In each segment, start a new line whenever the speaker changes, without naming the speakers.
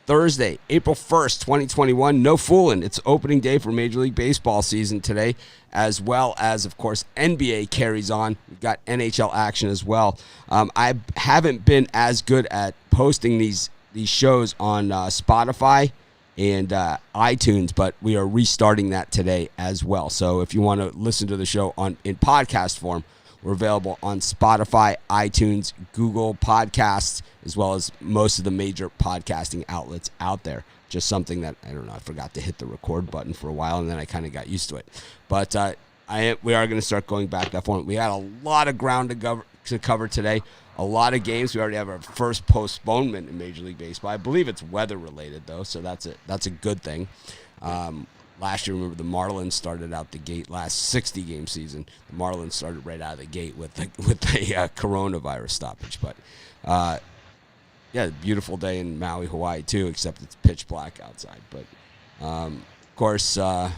Thursday, April 1st, 2021. No fooling. It's opening day for Major League Baseball season today, as well as, of course, NBA carries on. We've got NHL action as well. I haven't been as good at posting these shows on Spotify and iTunes, but we are restarting that today as well. So if you want to listen to the show in podcast form, we're available on Spotify, iTunes, Google Podcasts, as well as most of the major podcasting outlets out there. Just something that, I don't know, I forgot to hit the record button for a while, and then I kind of got used to it. But we are going to start going back that form. We had a lot of ground to cover today, a lot of games. We already have our first postponement in Major League Baseball. I believe it's weather-related, though, so that's a good thing. Last year, remember, the Marlins started out the gate last 60-game season. The Marlins started right out of the gate with the coronavirus stoppage. But, beautiful day in Maui, Hawaii, too, except it's pitch black outside. But, of course, got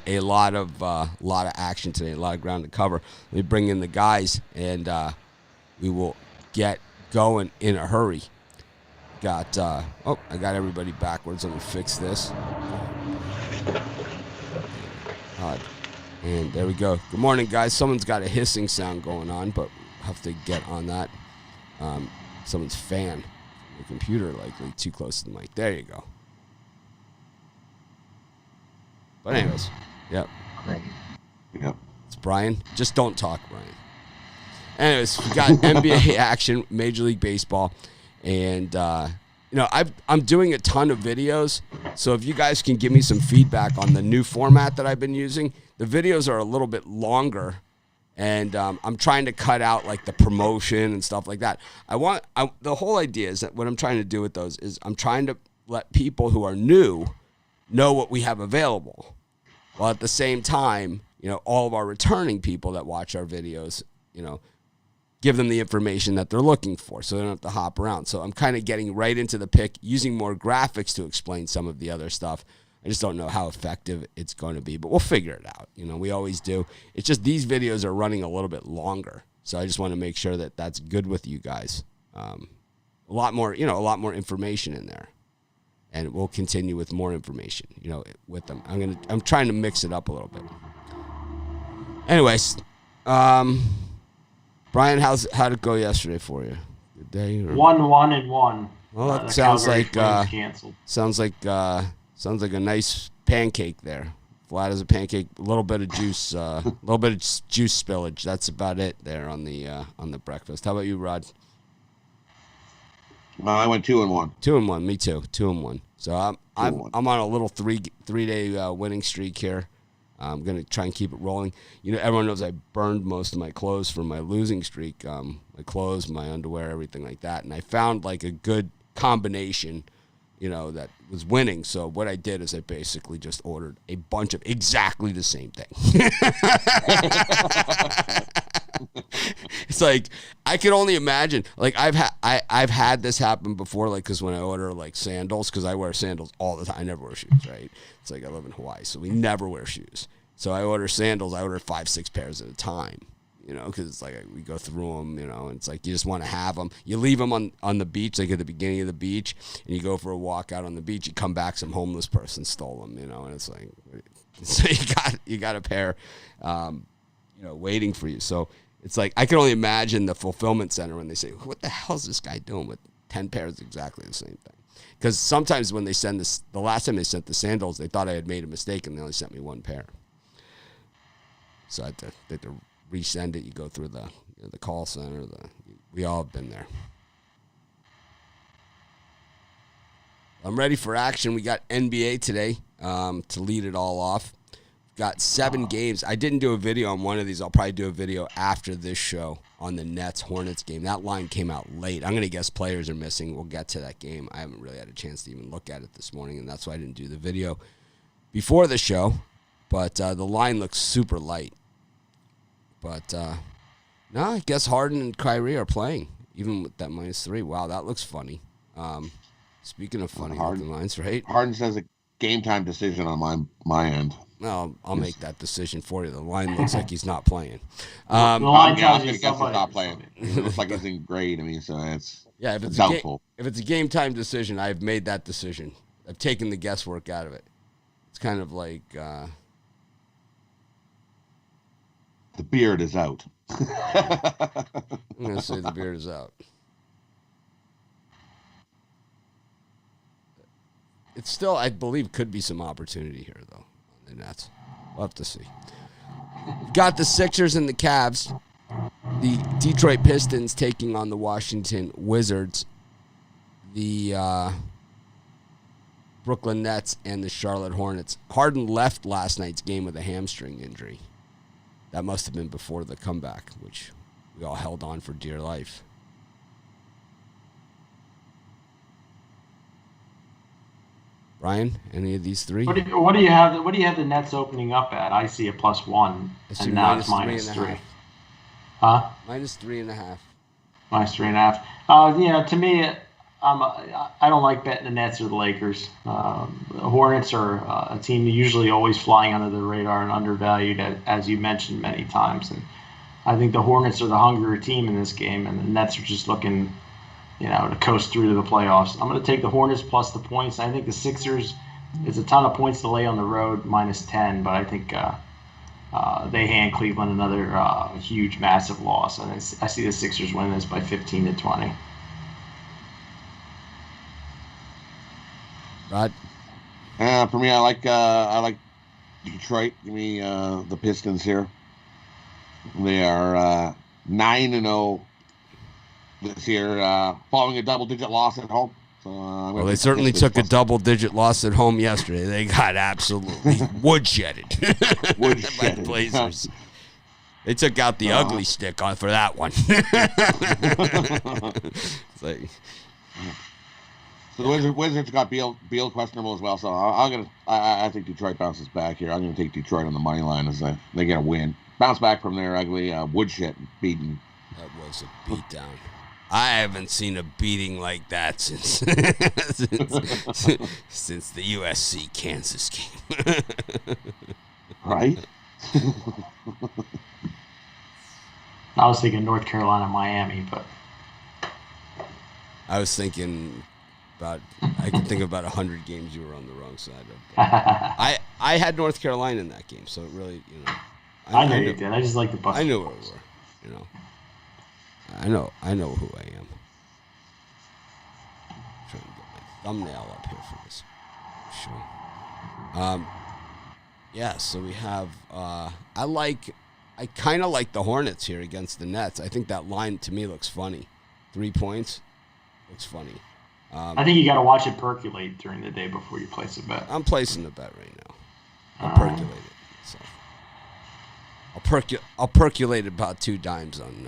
a lot of action today, a lot of ground to cover. Let me bring in the guys, and we will get going in a hurry. I got everybody backwards. Let me fix this. And there we go. Good morning, guys. Someone's got a hissing sound going on, but we'll have to get on that. Someone's fan. The computer likely too close to the mic. There you go. But anyways, yep. It's Brian. Just don't talk, Brian. Anyways, we got NBA action, Major League Baseball. And, I'm doing a ton of videos, so if you guys can give me some feedback on the new format that I've been using, the videos are a little bit longer, and I'm trying to cut out, like, the promotion and stuff like that. The whole idea is that what I'm trying to do with those is I'm trying to let people who are new know what we have available, while at the same time, all of our returning people that watch our videos, give them the information that they're looking for so they don't have to hop around. So I'm kind of getting right into the pick, using more graphics to explain some of the other stuff. I just don't know how effective it's going to be, but we'll figure it out. We always do. It's just these videos are running a little bit longer. So I just want to make sure that that's good with you guys. A lot more information in there. And we'll continue with more information, with them. I'm trying to mix it up a little bit. Anyways, Brian, how'd it go yesterday for you? Good day?
1-1-1.
Well, that sounds like a nice pancake there. Flat as a pancake, a little bit of juice, juice spillage. That's about it there on the breakfast. How about you, Rod?
I went 2-1.
2-1. Me too. 2-1. So I'm on a little three-day winning streak here. I'm going to try and keep it rolling. Everyone knows I burned most of my clothes from my losing streak, my clothes, my underwear, everything like that. And I found, like, a good combination, that was winning. So what I did is I basically just ordered a bunch of exactly the same thing. It's like, I can only imagine. Like, I've had this happen before, like, because when I order, like, sandals, because I wear sandals all the time. I never wear shoes, right? It's like I live in Hawaii, so we never wear shoes. So I order sandals. I order 5-6 pairs at a time, because it's like we go through them, and it's like you just want to have them. You leave them on the beach, like at the beginning of the beach, and you go for a walk out on the beach. You come back, some homeless person stole them, and it's like, so you got a pair, waiting for you. So it's like, I can only imagine the fulfillment center when they say, what the hell is this guy doing with 10 pairs exactly the same thing? Because sometimes when they send this, the last time they sent the sandals, they thought I had made a mistake and they only sent me one pair. So I had to resend it. You go through the call center. We all have been there. I'm ready for action. We got NBA today to lead it all off. Got 7 games. I didn't do a video on one of these. I'll probably do a video after this show on the Nets-Hornets game. That line came out late. I'm going to guess players are missing. We'll get to that game. I haven't really had a chance to even look at it this morning, and that's why I didn't do the video before the show. But the line looks super light. But, no, I guess Harden and Kyrie are playing, even with that -3. Wow, that looks funny. Speaking of funny looking lines, right?
Harden says a game time decision on my end.
No, I'll make that decision for you. The line looks like he's not playing.
The line tells you somebody
not playing. It looks like he's in grade. I mean, so it's doubtful.
If it's a game time decision, I've made that decision. I've taken the guesswork out of it. It's kind of like
the beard is out.
I'm going to say the beard is out. It still, I believe, could be some opportunity here, though, on the Nets. We'll have to see. We've got the Sixers and the Cavs. The Detroit Pistons taking on the Washington Wizards. The Brooklyn Nets and the Charlotte Hornets. Harden left last night's game with a hamstring injury. That must have been before the comeback, which we all held on for dear life. Brian, any of these three?
What do you have? What do you have the Nets opening up at? I see a +1, and now it's -3. Huh?
-3.5.
-3.5. To me, I don't like betting the Nets or the Lakers. The Hornets are a team usually always flying under the radar and undervalued, as you mentioned many times. And I think the Hornets are the hungrier team in this game, and the Nets are just looking, to coast through to the playoffs. I'm going to take the Hornets plus the points. I think the Sixers, it's a ton of points to lay on the road, -10, but I think they hand Cleveland another huge, massive loss. And I see the Sixers winning this by 15-20.
Rod?
For me, I like Detroit. Give me the Pistons here. They are 9-0 this year, following a double-digit loss at home. So,
they certainly took a double-digit loss at home yesterday. They got absolutely woodshedded by the Blazers. They took out the ugly stick for that one. It's like...
So the Wizards got Beal questionable as well. So I think Detroit bounces back here. I'm going to take Detroit on the money line as they get a win. Bounce back from their ugly woodshed beating.
That was a beatdown. I haven't seen a beating like that since the USC Kansas game.
Right?
I was thinking North Carolina, Miami, but
I was thinking I could think of about 100 games you were on the wrong side of. I had North Carolina in that game, so it really,
I know you did. I just like the Bucks.
I knew where we were, I know who I am. I'm trying to get my thumbnail up here for this show. So we have. I kind of like the Hornets here against the Nets. I think that line to me looks funny. 3 points looks funny.
I think you got to watch it percolate during the day before you place a bet.
I'm placing the bet right now. I'll percolate it. So I'll percolate about 2 dimes on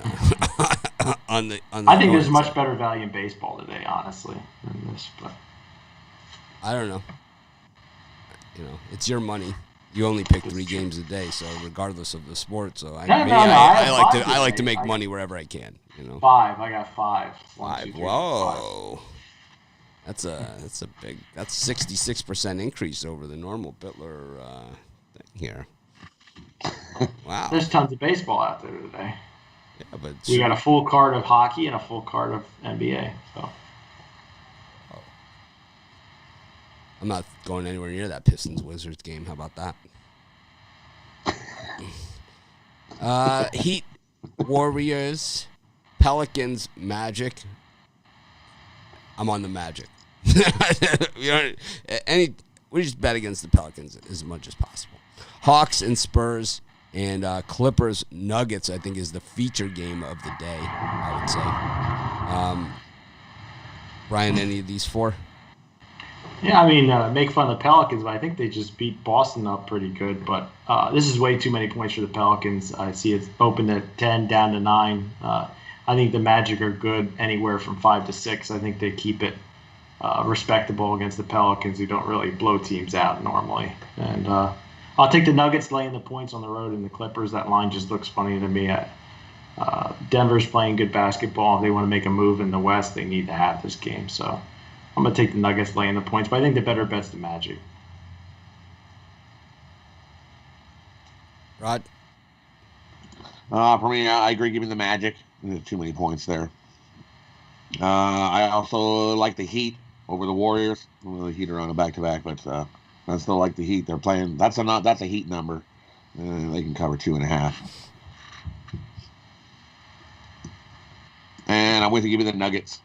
the.
I think there's much better value in baseball today, honestly, than this. But
I don't know. It's your money. You only pick 3 games a day, so regardless of the sport. So I like to make money wherever I can.
5. I got 5.
1, 2, 3, Whoa. 5. That's 66% increase over the normal Bitler thing here. Wow.
There's tons of baseball out there today.
Yeah, but
we got a full card of hockey and a full card of NBA. So
I'm not going anywhere near that Pistons Wizards game. How about that? Heat, Warriors, Pelicans, Magic. I'm on the Magic. We just bet against the Pelicans as much as possible. Hawks and Spurs and Clippers Nuggets, I think, is the feature game of the day, I would say. Brian, any of these 4?
Yeah, make fun of the Pelicans, but I think they just beat Boston up pretty good. But this is way too many points for the Pelicans. I see it's open at 10, down to 9. I think the Magic are good anywhere from 5 to 6. I think they keep it respectable against the Pelicans, who don't really blow teams out normally. And I'll take the Nuggets laying the points on the road, and the Clippers. That line just looks funny to me. Denver's playing good basketball. If they want to make a move in the West, they need to have this game. So I'm going to take the Nuggets laying the points, but I think the better bet's the Magic.
Rod?
For me, I agree. Give me the Magic. There's too many points there. I also like the Heat over the Warriors. Well, the Heat are on a back-to-back, but I still like the Heat. They're playing. That's a Heat number. They can cover 2.5. And I'm with you. Give me the Nuggets.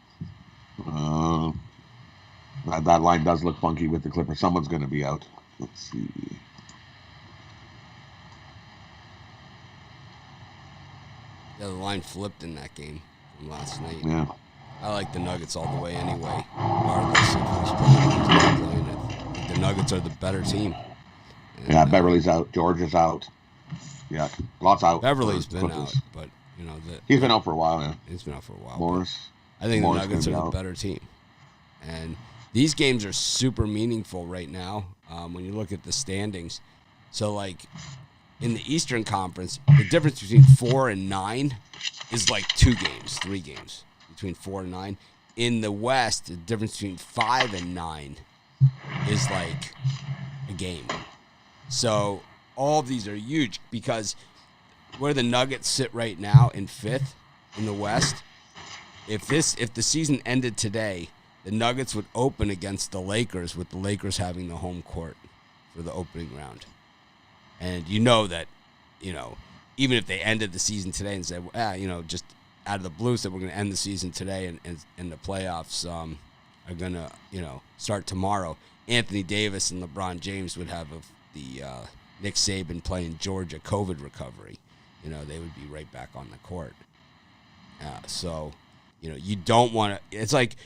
That line does look funky with the Clippers. Someone's going to be out. Let's see.
Yeah, the line flipped in that game from last night.
Yeah.
I like the Nuggets all the way anyway, regardless of who's playing it. The Nuggets are the better team. And,
yeah, Beverly's out. George is out. Yeah, lots out.
Beverly's been out, but
he's been out for a while. Yeah,
he's been out for a while.
Morris.
I think the Nuggets are the better team, and these games are super meaningful right now when you look at the standings. So, like in the Eastern Conference, the difference between 4 and 9 is like 2 games, 3 games between 4 and 9. In the West, the difference between 5 and 9 is like a game. So all of these are huge because where the Nuggets sit right now in 5th in the West, if the season ended today, the Nuggets would open against the Lakers, with the Lakers having the home court for the opening round. And you know that, even if they ended the season today and said, just out of the blue said we're going to end the season today and the playoffs are going to, start tomorrow, Anthony Davis and LeBron James would have the Nick Saban playing Georgia COVID recovery. They would be right back on the court. So, you don't want to – it's like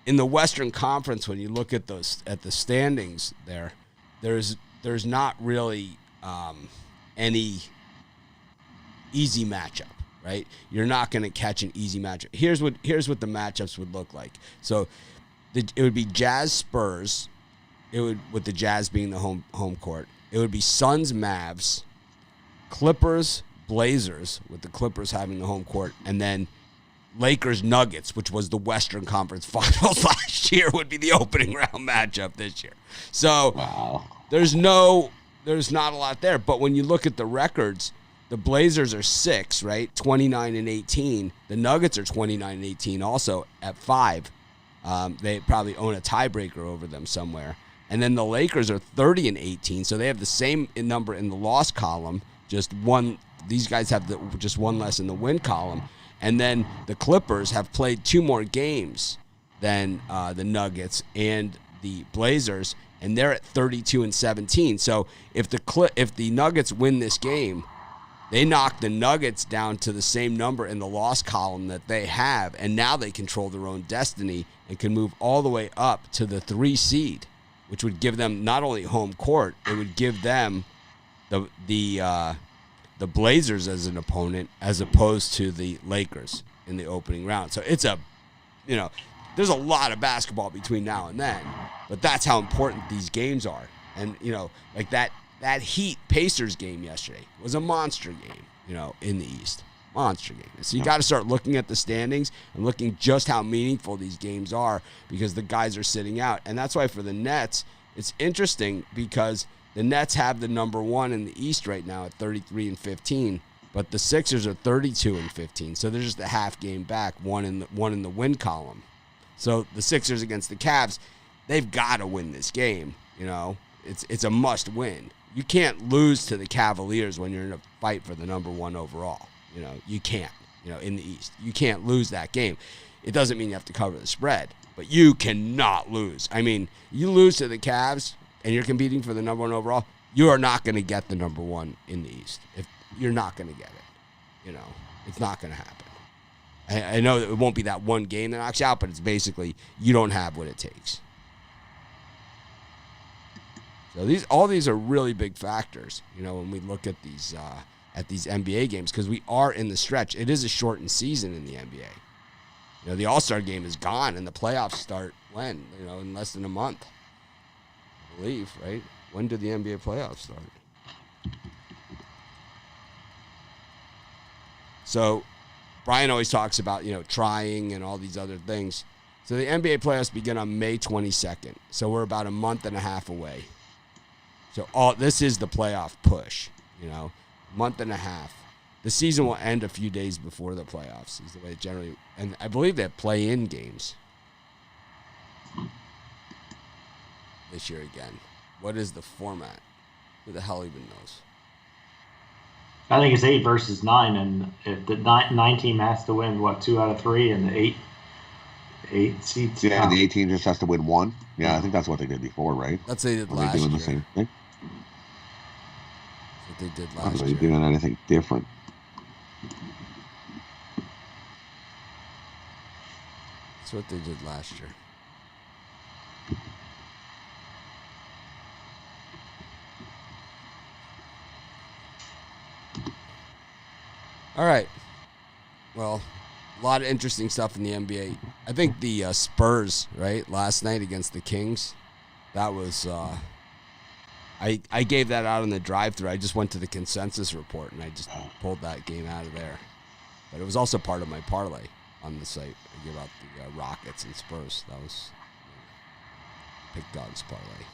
in the Western Conference when you look at the standings there's not really any easy matchup, right? You're not going to catch an easy matchup. Here's what the matchups would look like. So it would be Jazz Spurs, with the Jazz being the home court. It would be Suns Mavs, Clippers Blazers, with the Clippers having the home court, and then Lakers Nuggets, which was the Western Conference Finals last year, would be the opening round matchup this year. So
wow.
There's not a lot there. But when you look at the records, the Blazers are 6, right? 29-18. The Nuggets are 29-18 also at 5. They probably own a tiebreaker over them somewhere. And then the Lakers are 30-18, so they have the same number in the loss column, just one. These guys have just one less in the win column. And then the Clippers have played 2 more games than the Nuggets and the Blazers, and they're at 32-17. So if the Nuggets win this game, they knock the Nuggets down to the same number in the loss column that they have, and now they control their own destiny and can move all the way up to the 3 seed, which would give them not only home court, it would give them the Blazers as an opponent as opposed to the Lakers in the opening round. So it's there's a lot of basketball between now and then, but that's how important these games are. And, like that Heat Pacers game yesterday was a monster game, in the East. Monster game. So you got to start looking at the standings and looking just how meaningful these games are because the guys are sitting out. And that's why for the Nets, it's interesting because the Nets have the number 1 in the East right now at 33-15, but the Sixers are 32-15. So they're just a half game back, one in the win column. So the Sixers against the Cavs, they've got to win this game. It's a must win. You can't lose to the Cavaliers when you're in a fight for the number 1 overall. You can't. In the East, you can't lose that game. It doesn't mean you have to cover the spread, but you cannot lose. I mean, you lose to the Cavs and you're competing for the number 1 overall, you are not going to get the number 1 in the East. If you're not going to get it, it's not going to happen. I know that it won't be that one game that knocks you out, but it's basically you don't have what it takes. So all these are really big factors, when we look at these NBA games, because we are in the stretch. It is a shortened season in the NBA. The All-Star game is gone, and the playoffs start when? In less than a month. I believe, right? When do the NBA playoffs start? So Brian always talks about, trying and all these other things. So the NBA playoffs begin on May 22nd. So we're about a month and a half away. So this is the playoff push, month and a half. The season will end a few days before the playoffs. Is the way it generally, and I believe they play-in games this year again. What is the format? Who the hell even knows?
I think it's 8 versus 9, and if the 9 team has to win, 2 out of 3, and the 8 seats.
Yeah, the 18 just has to win 1. Yeah, I think that's what they did before, right?
That's what they did last year. Are they doing the same thing? That's what they did last year.
Are they doing anything different?
That's what they did last year. All right. Well, a lot of interesting stuff in the NBA. I think the Spurs, right, last night against the Kings, that was I gave that out on the drive-thru. I just went to the consensus report, and I just pulled that game out of there. But it was also part of my parlay on the site. I give out the Rockets and Spurs. That was Pick Dogs parlay.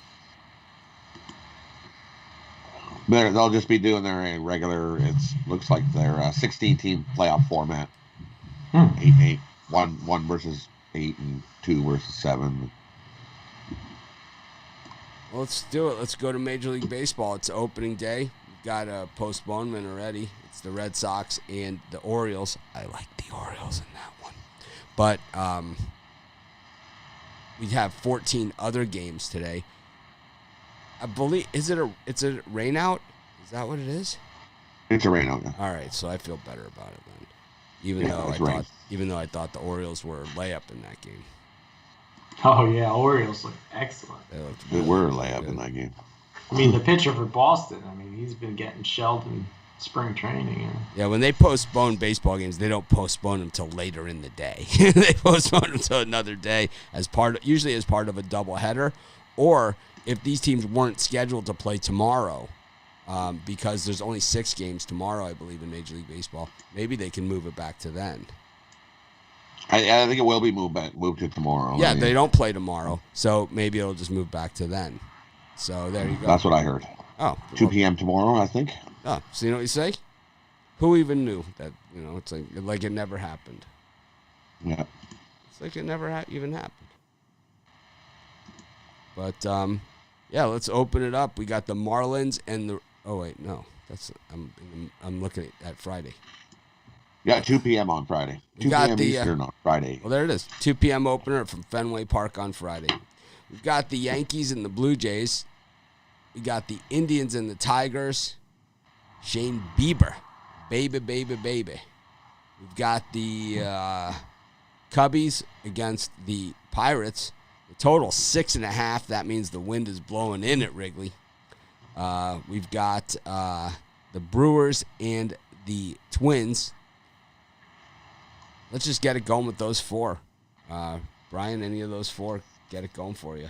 They'll just be doing their regular. Looks like their 16-team playoff format. 8-8, 1 versus 8, and 2 versus 7.
Well, let's do it. Let's go to Major League Baseball. It's opening day. We've got a postponement already. It's the Red Sox and the Orioles. I like the Orioles in that one. But we have 14 other games today. I believe it's a rain out? Is that what it is?
It's a rain out. Yeah.
All right, so I feel better about it then. Even though I thought the Orioles were a layup in that game.
Oh yeah, Orioles look excellent.
They were a layup in that game.
I mean, the pitcher for Boston. I mean, he's been getting shelled in spring training.
Yeah, when they postpone baseball games, they don't postpone them till later in the day. They postpone them till another day usually as part of a doubleheader, or if these teams weren't scheduled to play tomorrow, because there's only 6 games tomorrow, I believe, in Major League Baseball, maybe they can move it back to then.
I think it will be moved to tomorrow.
Yeah, they don't play tomorrow, so maybe it'll just move back to then. So there you go.
That's what I heard.
Oh,
2 p.m. tomorrow, I think.
Oh, so you know what you say? Who even knew that? It's like it never happened.
Yeah.
It's like it never even happened. But yeah, let's open it up. We got the Marlins and the. Oh wait, no, I'm looking at Friday.
Yeah, 2 p.m. on Friday. 2 p.m. Eastern on Friday.
Well, there it is. 2 p.m. opener from Fenway Park on Friday. We've got the Yankees and the Blue Jays. We got the Indians and the Tigers. Shane Bieber. Baby, baby, baby. We've got the Cubbies against the Pirates. The total 6.5. That means the wind is blowing in at Wrigley. We've got the Brewers and the Twins. Let's just get it going with those 4. Brian, any of those 4 get it going for you?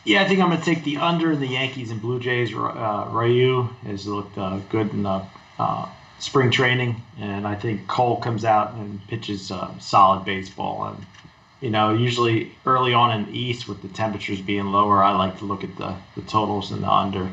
Yeah, I think I'm going to take the under in the Yankees and Blue Jays. Ryu has looked good in the spring training, and I think Cole comes out and pitches solid baseball. And usually early on in the East, with the temperatures being lower, I like to look at the totals and the under.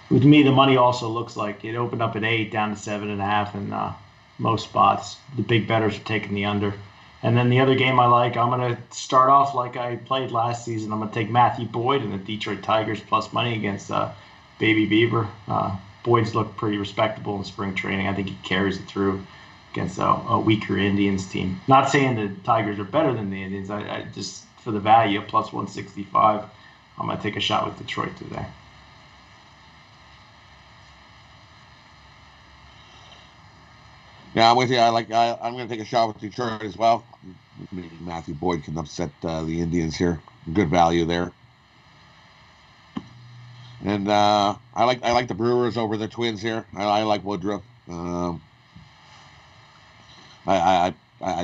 With me, the money also looks like it opened up at 8, down to 7.5, and most spots the big bettors are taking the under. And then the other game I like, I'm going to start off like I played last season. I'm going to take Matthew Boyd and the Detroit Tigers plus money against Baby Bieber. Boyd's looked pretty respectable in spring training. I think he carries it through against a weaker Indians team. Not saying the Tigers are better than the Indians. I just, for the value, plus 165, I'm going to take a shot with Detroit today.
Yeah, I'm with you. I'm going to take a shot with Detroit as well. Maybe Matthew Boyd can upset the Indians here. Good value there. And I like the Brewers over the Twins here. I like Woodruff. I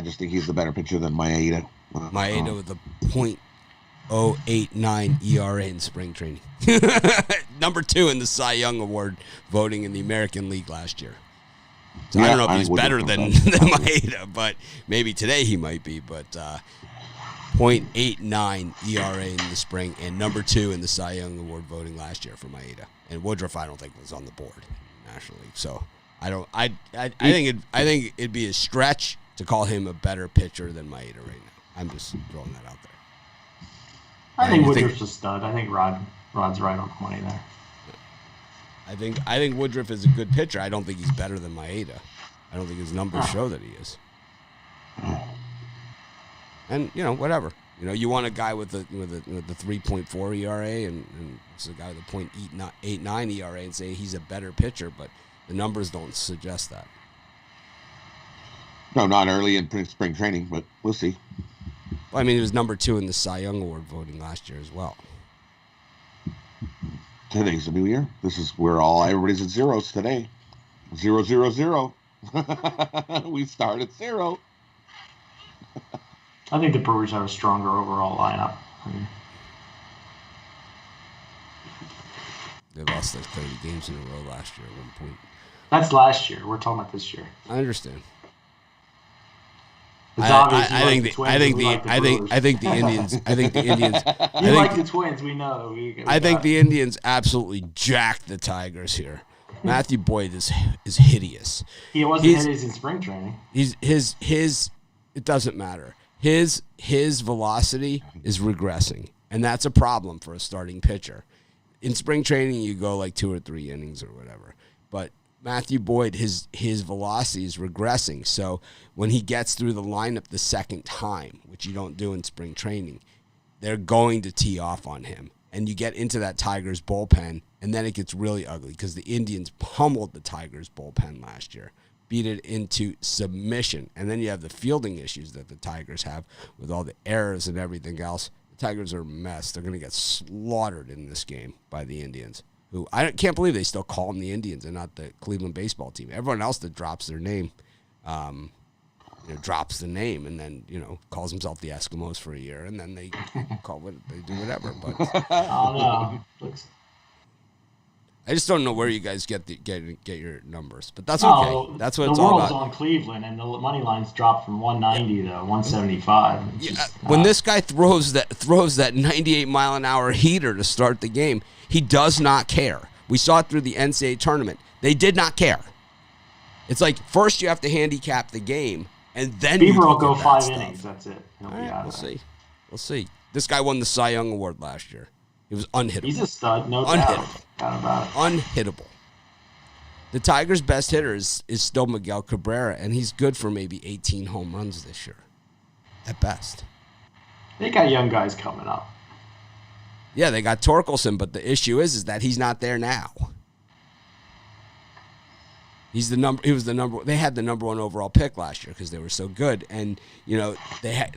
just think he's the better pitcher than Maeda.
Maeda with a .089 ERA in spring training. Number 2 in the Cy Young Award voting in the American League last year. So yeah, I don't know if he's better than Maeda, but maybe today he might be. But .89 ERA in the spring, and number 2 in the Cy Young Award voting last year for Maeda. And Woodruff, I don't think was on the board in the National League. So I think it'd be a stretch to call him a better pitcher than Maeda right now. I'm just throwing that out there.
I think Woodruff's a stud. I think Rod's right on the money there.
I think Woodruff is a good pitcher. I don't think he's better than Maeda. I don't think his numbers show that he is. And whatever. You want a guy with the 3.4 ERA and it's a guy with a .89 ERA and say he's a better pitcher, but the numbers don't suggest that.
No, not early in spring training, but we'll see.
Well, I mean, he was number 2 in the Cy Young Award voting last year as well.
Today's a new year. This is where everybody's at zeros today. 0, 0, 0. We start at 0.
I think the Brewers have a stronger overall lineup.
They lost like 30 games in a row last year at one point.
That's last year. We're talking about this year.
I understand.
I
think the Indians.
You like the Twins, we know.
I think the Indians absolutely jacked the Tigers here. Matthew Boyd is hideous.
He wasn't hideous in spring training.
It doesn't matter. His velocity is regressing, and that's a problem for a starting pitcher. In spring training, you go like 2 or 3 innings or whatever, but Matthew Boyd, his velocity is regressing. So when he gets through the lineup the second time, which you don't do in spring training, they're going to tee off on him. And you get into that Tigers bullpen, and then it gets really ugly because the Indians pummeled the Tigers bullpen last year, beat it into submission. And then you have the fielding issues that the Tigers have with all the errors and everything else. The Tigers are a mess. They're going to get slaughtered in this game by the Indians, who I can't believe they still call them the Indians and not the Cleveland baseball team. Everyone else that drops their name drops the name and then, calls himself the Eskimos for a year, and then they they do whatever. But I just don't know where you guys get your numbers, but that's okay. That's what it's all about.
The world's on Cleveland, and the money lines dropped from 190 to 175.
When this guy throws that 98 mile an hour heater to start the game, he does not care. We saw it through the NCAA tournament. They did not care. It's like first you have to handicap the game, and then
Bieber will go 5 innings. That's it.
All right, we'll see. This guy won the Cy Young Award last year. He was unhittable.
He's a stud, no doubt.
Unhittable. The Tigers' best hitter is still Miguel Cabrera, and he's good for maybe 18 home runs this year, at best.
They got young guys coming up.
Yeah, they got Torkelson, but the issue is that he's not there now. He was the number. They had the number 1 overall pick last year because they were so good, and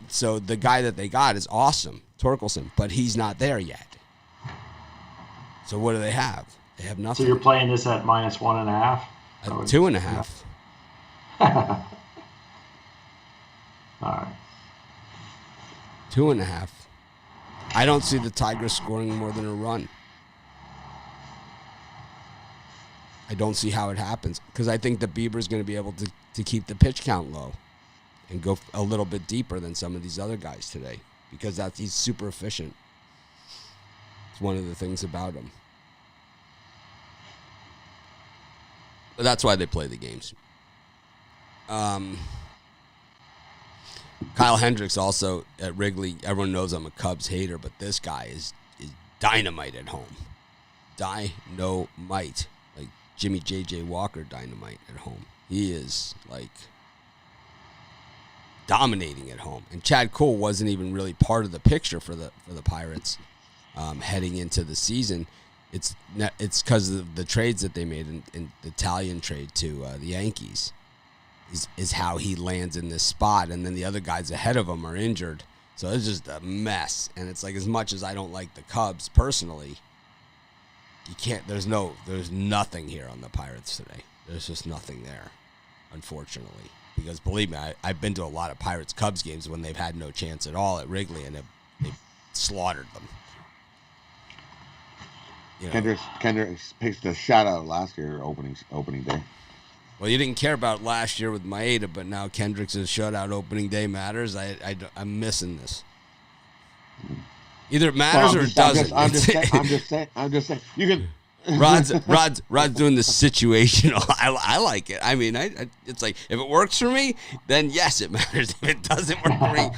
so the guy that they got is awesome, Torkelson, but he's not there yet. So what do they have? They have nothing.
So you're playing this at -1.5?
2.5.
All right.
2.5. I don't see the Tigers scoring more than a run. I don't see how it happens because I think that Bieber's going to be able to keep the pitch count low and go a little bit deeper than some of these other guys today because he's super efficient. It's one of the things about him. But that's why they play the games. Kyle Hendricks also at Wrigley. Everyone knows I'm a Cubs hater, but this guy is dynamite at home. Dynamite. Like Jimmy J.J. Walker dynamite at home. He is like dominating at home. And Chad Cole wasn't even really part of the picture for the Pirates heading into the season. It's because of the trades that they made in the Italian trade to the Yankees is how he lands in this spot. And then the other guys ahead of him are injured. So it's just a mess. And it's like, as much as I don't like the Cubs personally, you can't, there's nothing here on the Pirates today. There's just nothing there, unfortunately. Because believe me, I've been to a lot of Pirates-Cubs games when they've had no chance at all at Wrigley, and they've slaughtered them. You know.
Kendricks pitched a shutout last year, opening day.
Well, you didn't care about last year with Maeda, but now Kendricks' shutout opening day matters. I'm missing this. Either it matters or it doesn't.
I'm just saying. You can.
Rod's doing the situational. I like it. I mean, it's like if it works for me, then yes, it matters. If it doesn't work for me,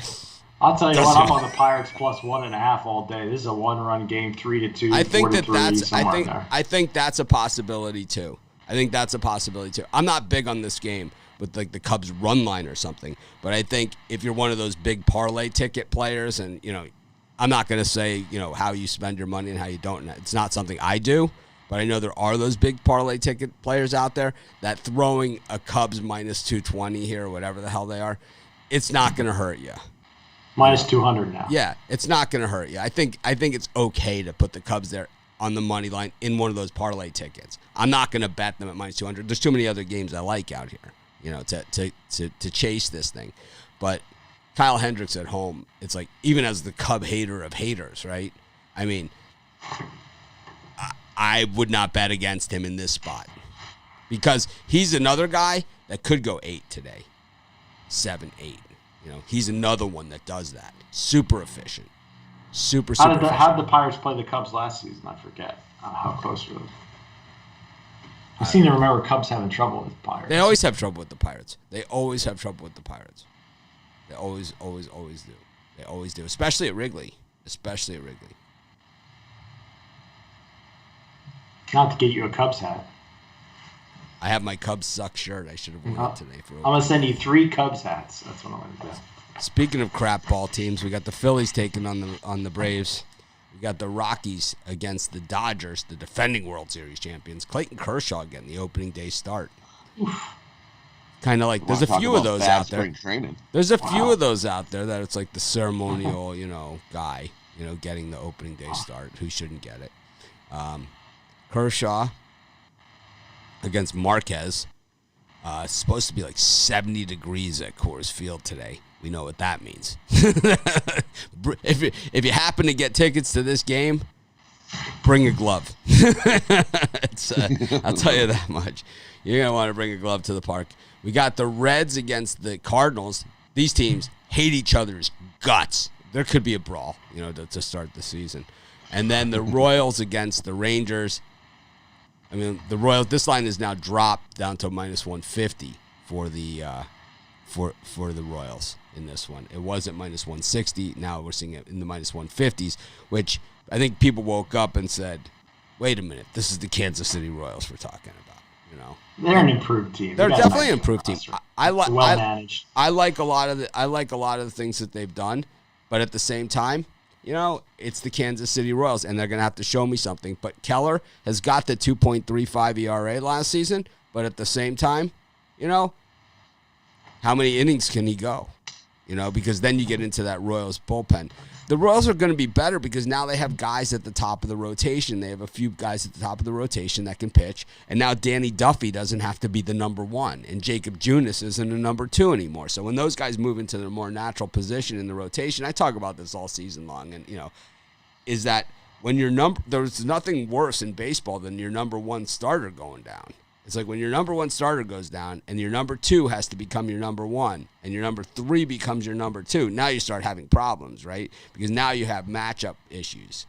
I'll tell you what. I'm on the Pirates plus 1.5 all day. This is a 1-run game, 3-2.
I think
4-3,
I think that's a possibility too. I'm not big on this game with like the Cubs run line or something, but I think if you're one of those big parlay ticket players, and I'm not going to say how you spend your money and how you don't. It's not something I do. But I know there are those big parlay ticket players out there that throwing a Cubs minus 220 here or whatever the hell they are, it's not going to hurt you.
Minus 200 now.
Yeah, it's not going to hurt you. I think it's okay to put the Cubs there on the money line in one of those parlay tickets. I'm not going to bet them at minus 200. There's too many other games I like out here, to chase this thing. But Kyle Hendricks at home, it's like, even as the Cub hater of haters, right? I mean, I would not bet against him in this spot because he's another guy that could go 8 today, 7, 8. He's another one that does that. Super efficient. Super efficient.
How did the Pirates play the Cubs last season? I forget how close it was. I seem to remember Cubs having trouble with the Pirates.
They always have trouble with the Pirates. They always have trouble with the Pirates. They always do. They always do, especially at Wrigley.
Not to get you a Cubs hat.
I have my Cubs suck shirt. I should have worn it today.
I'm going to send you 3 Cubs hats. That's what I'm going to do.
Speaking of crap ball teams, we got the Phillies taking on the Braves. We got the Rockies against the Dodgers, the defending World Series champions. Clayton Kershaw getting the opening day start. Kind of like, there's a few of those out there. There's a few of those out there that it's like the ceremonial, guy, getting the opening day start who shouldn't get it. Kershaw against Marquez. It's supposed to be like 70 degrees at Coors Field today. We know what that means. If you happen to get tickets to this game, bring a glove. I'll tell you that much. You're going to want to bring a glove to the park. We got the Reds against the Cardinals. These teams hate each other's guts. There could be a brawl, to start the season. And then the Royals against the Rangers. I mean, the Royals. This line is now dropped down to minus 150 for the for the Royals in this one. It was at minus 160. Now we're seeing it in the minus 150s, which I think people woke up and said, "Wait a minute, this is the Kansas City Royals we're talking about."
They're an improved team.
They're definitely an improved team.
Well managed.
I like a lot of the things that they've done, but at the same time, it's the Kansas City Royals, and they're going to have to show me something. But Keller has got the 2.35 ERA last season, but at the same time, how many innings can he go? Because then you get into that Royals bullpen. The Royals are going to be better because now they have guys at the top of the rotation. They have a few guys at the top of the rotation that can pitch, and now Danny Duffy doesn't have to be the number 1, and Jacob Junis isn't a number 2 anymore. So when those guys move into their more natural position in the rotation, I talk about this all season long, and is that when there's nothing worse in baseball than your number 1 starter going down. It's like when your number 1 starter goes down and your number 2 has to become your number 1 and your number 3 becomes your number 2. Now you start having problems, right? Because now you have matchup issues.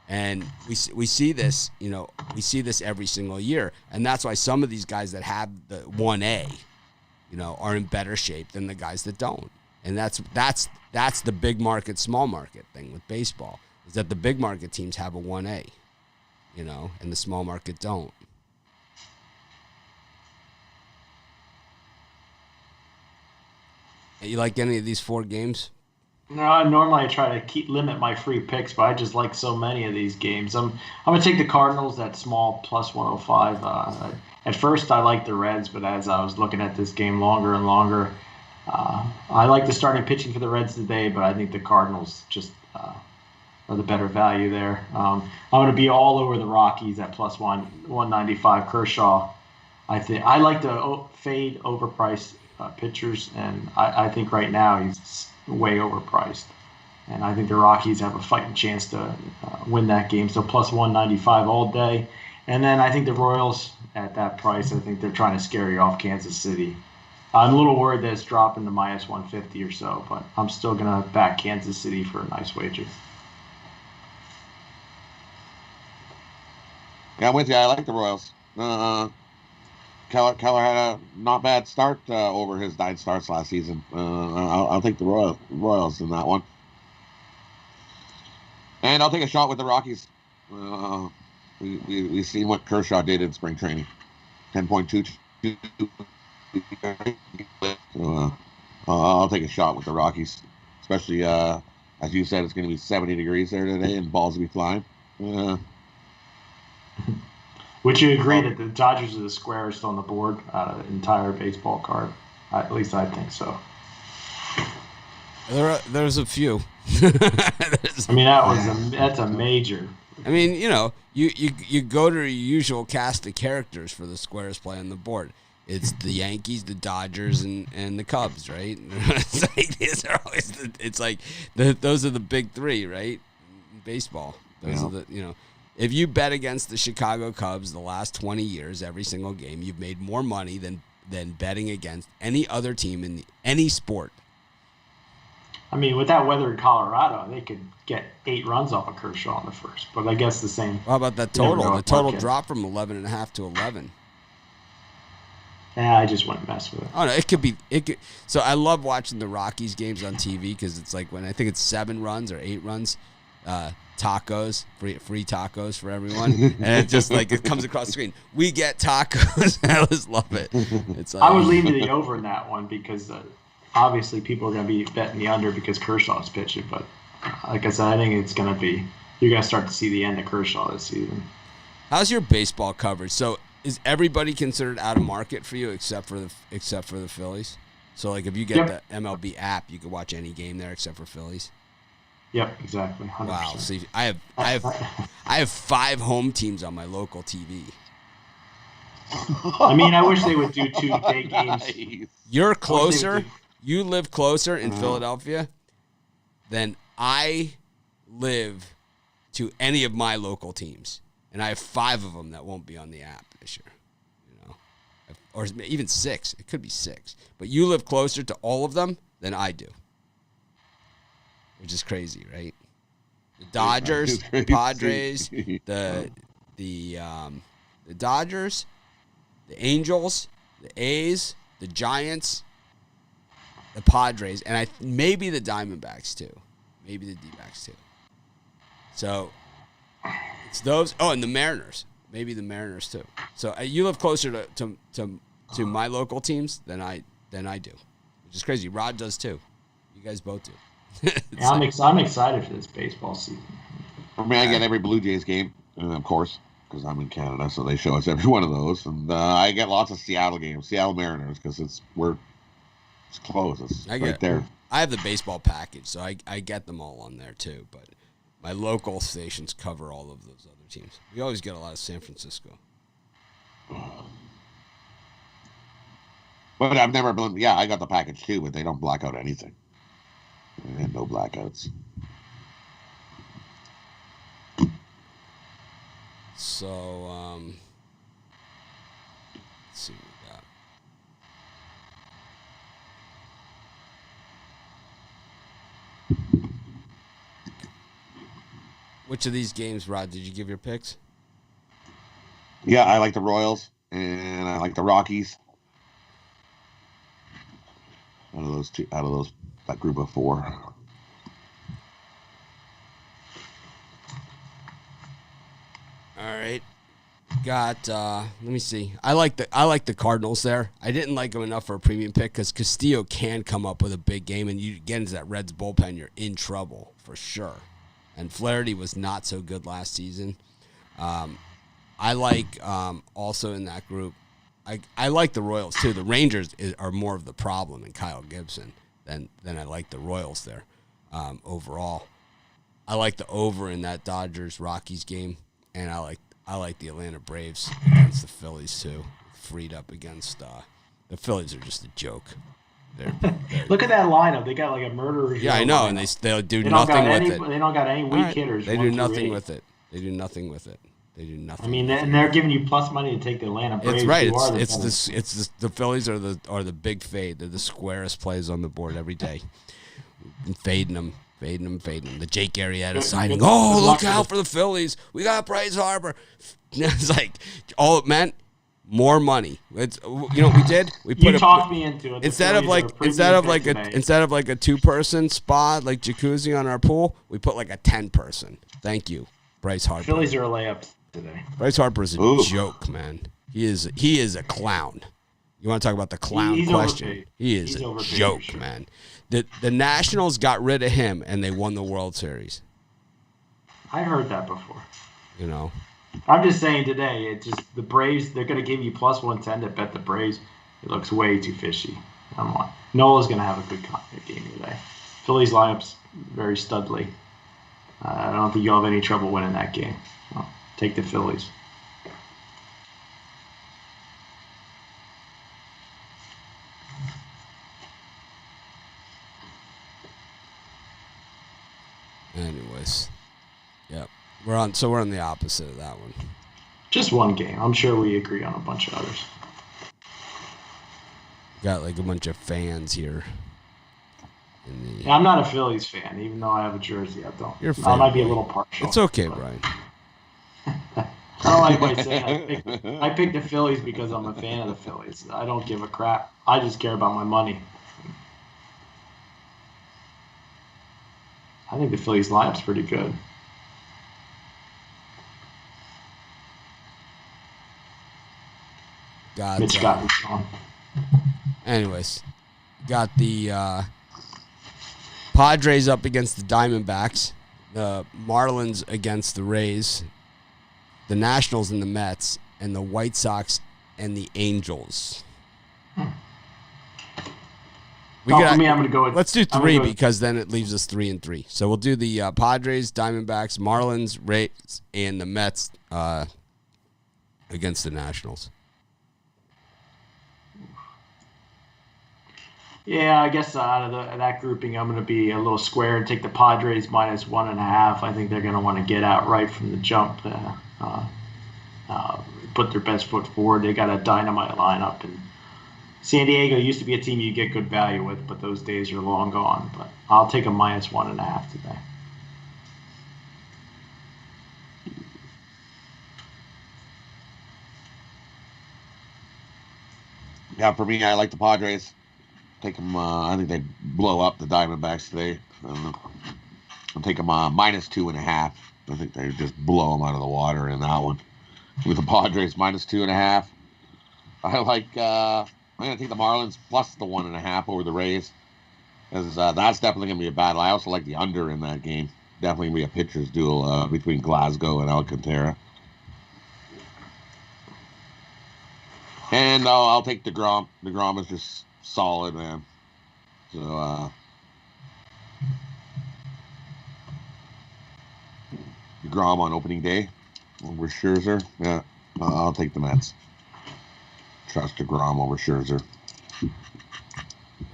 And we see this, we see this every single year. And that's why some of these guys that have the 1A, are in better shape than the guys that don't. And that's the big market, small market thing with baseball, is that the big market teams have a 1A, and the small market don't. You like any of these 4 games?
No, normally I try to limit my free picks, but I just like so many of these games. I'm going to take the Cardinals at small plus 105. At first, I liked the Reds, but as I was looking at this game longer and longer, I like the starting pitching for the Reds today, but I think the Cardinals just are the better value there. I'm going to be all over the Rockies at plus 195. Kershaw, I like to fade overpriced pitchers, and I think right now he's way overpriced, and I think the Rockies have a fighting chance to win that game. So plus 195 all day, and then I think the Royals at that price, I think they're trying to scare you off Kansas City. I'm a little worried that it's dropping to minus 150 or so, but I'm still gonna back Kansas City for a nice wager.
Yeah, I'm with you. I like the Royals. Keller had a not bad start over his 9 starts last season. I'll take the Royals in that one. And I'll take a shot with the Rockies. We've seen what Kershaw did in spring training. 10.22. I'll take a shot with the Rockies. Especially, as you said, it's going to be 70 degrees there today and balls will be flying.
Would you agree that the Dodgers are the squarest on the board out of the entire baseball card? At least I think so.
There's a few.
I mean, that's a major.
I mean, you go to your usual cast of characters for the squarest play on the board. It's the Yankees, the Dodgers, and the Cubs, right? Those are the big three, right? In baseball. Those are the if you bet against the Chicago Cubs the last 20 years, every single game, you've made more money than betting against any other team in any sport.
I mean, with that weather in Colorado, they could get 8 runs off of Kershaw in the first. But I guess the same.
How about that total? The total dropped from 11.5 to 11.
Yeah, I just wouldn't mess with it.
Oh no, it could. So I love watching the Rockies games on TV because it's like when I think it's 7 runs or 8 runs, tacos, free tacos for everyone, and it just like it comes across the screen. We get tacos. I just love it. It's like,
I would lean to the over in that one because obviously people are going to be betting the under because Kershaw's pitching. But like I said, I think it's going to be you're going to start to see the end of Kershaw this season.
How's your baseball coverage? So is everybody considered out of market for you except for the Phillies? So like if you get the MLB app, you can watch any game there except for Phillies.
Yep, exactly. 100%.
Wow. See, I have 5 home teams on my local TV.
I mean, I wish they would do 2 big games.
You're closer. You live closer in Philadelphia than I live to any of my local teams, and I have 5 of them that won't be on the app this year. Or even 6. It could be 6. But you live closer to all of them than I do. Which is crazy, right? The Dodgers, the Padres, the Dodgers, the Angels, the A's, the Giants, the Padres, and maybe the Diamondbacks too. Maybe the D-backs too. So it's those. Oh, and the Mariners. Maybe the Mariners too. So you live closer to my local teams than I do, which is crazy. Rod does too. You guys both do.
Yeah, I'm excited for this baseball season.
I mean, I get every Blue Jays game, of course, because I'm in Canada, so they show us every one of those. And I get lots of Seattle games, Seattle Mariners, because it's close. It's right there.
I have the baseball package, so I get them all on there too. But my local stations cover all of those other teams. We always get a lot of San Francisco.
But I've never been. Yeah, I got the package too, but they don't black out anything. And no blackouts.
So, let's see what we got. Which of these games, Rod, did you give your picks?
Yeah, I like the Royals, and I like the Rockies. Out of those, that group of 4.
All right. Got let me see. I like the Cardinals there. I didn't like them enough for a premium pick because Castillo can come up with a big game, and you get into that Reds bullpen, you're in trouble for sure. And Flaherty was not so good last season. I like also in that group. I like the Royals too. The Rangers are more of the problem in Kyle Gibson than I like the Royals there overall. I like the over in that Dodgers-Rockies game, and I like the Atlanta Braves against the Phillies too. Freed up against the Phillies are just a joke.
Look at that lineup. They got like a murderer.
Yeah, I know, and they'll do nothing with it.
They don't got any weak hitters.
They do nothing with it. They do nothing with it. They do nothing.
I mean, and they're giving you plus money to take the Atlanta Braves.
It's right. The Phillies are the big fade. They're the squarest plays on the board every day. And fading them Fading him. The Jake Arrieta signing. Oh, look out for the Phillies. We got Bryce Harper. It's like, all it meant, more money. It's, you know what we did? We put
talked me into it.
Instead of like a 2-person spa like jacuzzi on our pool, we put like a 10-person. Thank you, Bryce Harper.
Phillies are a layup today.
Bryce Harper's a joke, man. He is a clown. You want to talk about the clown
he's
question?
Overpaid.
He is a joke, man. The Nationals got rid of him and they won the World Series.
I heard that before.
You know.
I'm just saying today, it's just the Braves, they're going to give you plus 110 to bet the Braves. It looks way too fishy. Come on. Nola's going to have a good game today. Phillies lineup's very studly. I don't think you'll have any trouble winning that game. Well, take the Phillies.
Anyways, yep. We're on the opposite of that one.
Just one game. I'm sure we agree on a bunch of others.
Got like a bunch of fans here.
I'm not a Phillies fan, even though I have a jersey. I don't. I might be a little partial.
It's okay, Brian.
I don't like what I say. I picked the Phillies because I'm a fan of the Phillies. I don't give a crap. I just care about my money. I think the Phillies lineup's pretty good. Mitch got me on.
Anyways, got the Padres up against the Diamondbacks, the Marlins against the Rays, the Nationals and the Mets, and the White Sox and the Angels.
For me, I'm going to go with...
Let's do 3 because then it leaves us 3-3. So we'll do the Padres, Diamondbacks, Marlins, Rays, and the Mets against the Nationals.
Yeah, I guess out of that grouping, I'm going to be a little square and take the Padres minus 1.5. I think they're going to want to get out right from the jump, put their best foot forward. They got a dynamite lineup, and San Diego used to be a team you get good value with, but those days are long gone. But I'll take a minus 1.5 today.
Yeah, for me, I like the Padres. Take them. I think they blow up the Diamondbacks today. I'll take them minus 2.5. I think they just blow them out of the water in that one. With the Padres minus 2.5. I like. I'm gonna take the Marlins plus the 1.5 over the Rays, because that's definitely gonna be a battle. I also like the under in that game. Definitely gonna be a pitcher's duel between Glasgow and Alcantara. And I'll take DeGrom. DeGrom is just solid, man. So DeGrom on opening day over Scherzer. Yeah, I'll take the Mets. Trust DeGrom over Scherzer.
I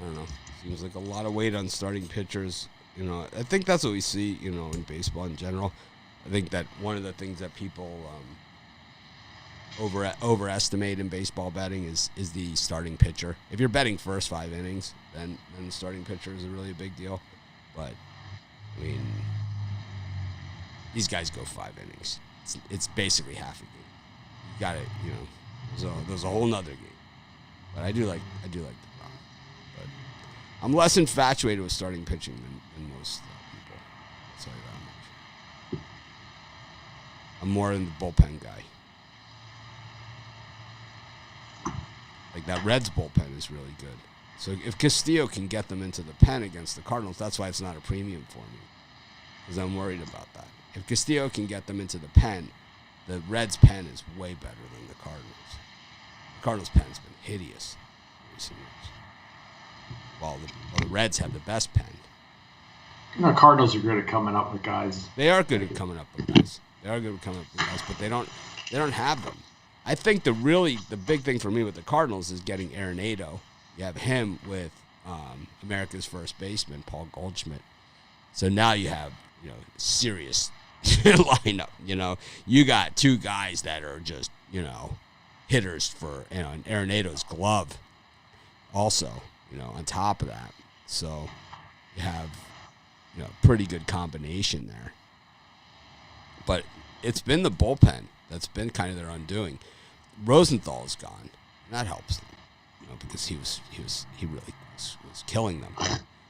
don't know. Seems like a lot of weight on starting pitchers. You know, I think that's what we see, you know, in baseball in general. I think that one of the things that people overestimate in baseball betting is the starting pitcher. If you're betting first 5 innings, then the starting pitcher is really a big deal. But, I mean, these guys go 5 innings. It's basically half a game. You got it, you know. There's a whole nother game. But I do like the Brown. But I'm less infatuated with starting pitching than most people. I'll tell you that much. I'm more in the bullpen guy. Like that Reds bullpen is really good. So if Castillo can get them into the pen against the Cardinals, that's why it's not a premium for me. Because I'm worried about that. If Castillo can get them into the pen, the Reds pen is way better than the Cardinals. The Cardinals pen's been hideous in recent years. While the Reds have the best pen.
The Cardinals are good at coming up with guys.
They are good at coming up with guys. But they don't have them. I think the big thing for me with the Cardinals is getting Arenado. You have him with America's first baseman, Paul Goldschmidt. So now you have, you know, serious lineup. You know, you got 2 guys that are just, you know, hitters for, you know, and Arenado's glove also, you know, on top of that. So you have pretty good combination there. But it's been the bullpen that's been kind of their undoing. Rosenthal's gone. And that helps them, because he really was killing them.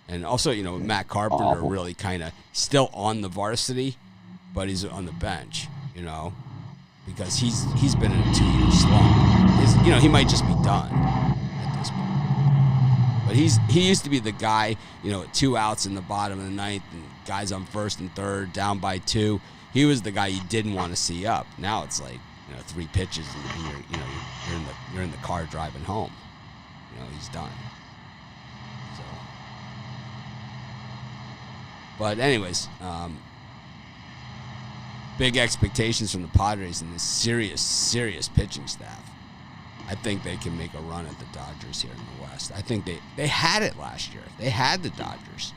And also, Matt Carpenter really kind of still on the varsity, but he's on the bench, because he's been in a 2-year slump. He might just be done at this point. But he used to be the guy, at 2 outs in the bottom of the ninth, and guys on first and third, down by 2. He was the guy you didn't want to see up. Now it's like 3 pitches, and you're in the car driving home. He's done. So, but anyways, big expectations from the Padres and this serious pitching staff. I think they can make a run at the Dodgers here in the West. I think they had it last year. They had the Dodgers.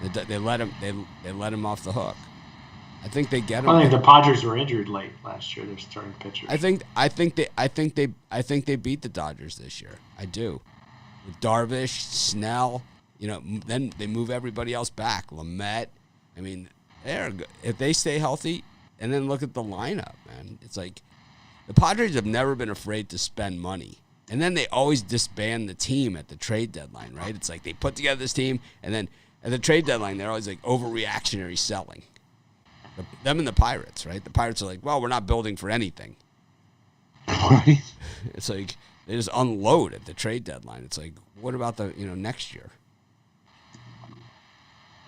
They let him off the hook. I think they get him.
I think the Padres were injured late last year. They're starting pitchers.
I think they beat the Dodgers this year. I do. With Darvish, Snell, then they move everybody else back. Lamet. I mean, if they stay healthy, and then look at the lineup, man. It's like the Padres have never been afraid to spend money. And then they always disband the team at the trade deadline, right? It's like they put together this team, and then at the trade deadline, they're always like overreactionary selling. Them and the Pirates, right? The Pirates are like, well, we're not building for anything.
Right.
It's like they just unload at the trade deadline. It's like, what about the next year?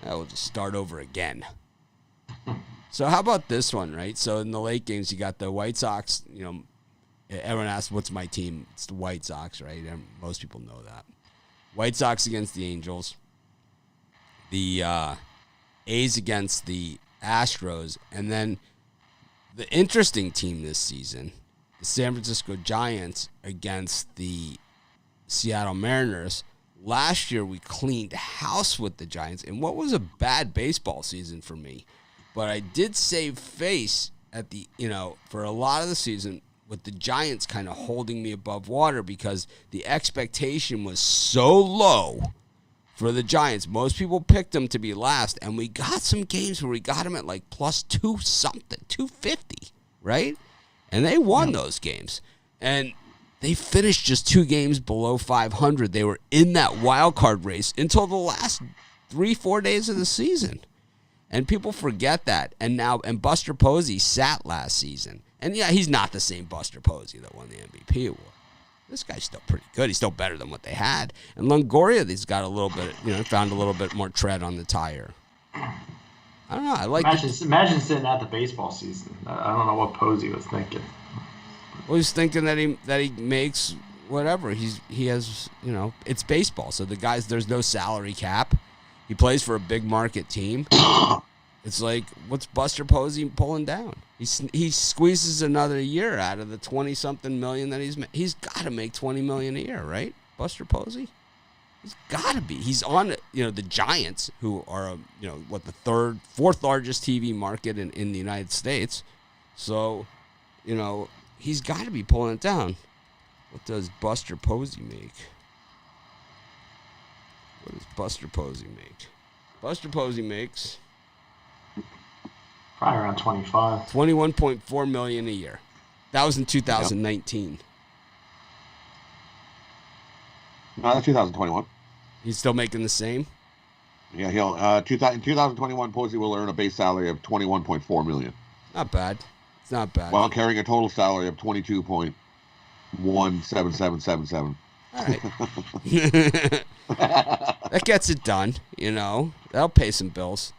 We'll just start over again. So how about this one, right? So in the late games, you got the White Sox. Everyone asks, what's my team? It's the White Sox, right? And most people know that. White Sox against the Angels. The A's against the Astros, and then the interesting team this season, the San Francisco Giants against the Seattle Mariners. Last year we cleaned house with the Giants in what was a bad baseball season for me, but I did save face at the for a lot of the season with the Giants kind of holding me above water because the expectation was so low for the Giants. Most people picked them to be last, and we got some games where we got them at like plus 250, right? And they won those games. And they finished just 2 games below 500. They were in that wild card race until the last 3-4 days of the season. And people forget that. And Buster Posey sat last season. And yeah, he's not the same Buster Posey that won the MVP award. This guy's still pretty good. He's still better than what they had. And Longoria, he's got a little bit, found a little bit more tread on the tire. I don't know. I like.
Imagine sitting at the baseball season. I don't know what Posey was thinking.
Well, he's thinking that he makes whatever. He has it's baseball. So the guys, there's no salary cap. He plays for a big market team. It's like, what's Buster Posey pulling down? He squeezes another year out of the 20-something million that he's got to make $20 million a year, right? Buster Posey, he's got to be. He's on the Giants, who are the fourth largest TV market in the United States. So, he's got to be pulling it down. What does Buster Posey make? What does Buster Posey make? Buster Posey makes
probably around 25.
$21.4 million a year. That was in 2019.
Yep. No, that's 2021.
He's still making the same?
Yeah, he'll in 2021 Posey will earn a base salary of $21.4 million.
Not bad. It's not bad.
While carrying a total salary of $22.17777.
All right. That gets it done, That'll pay some bills.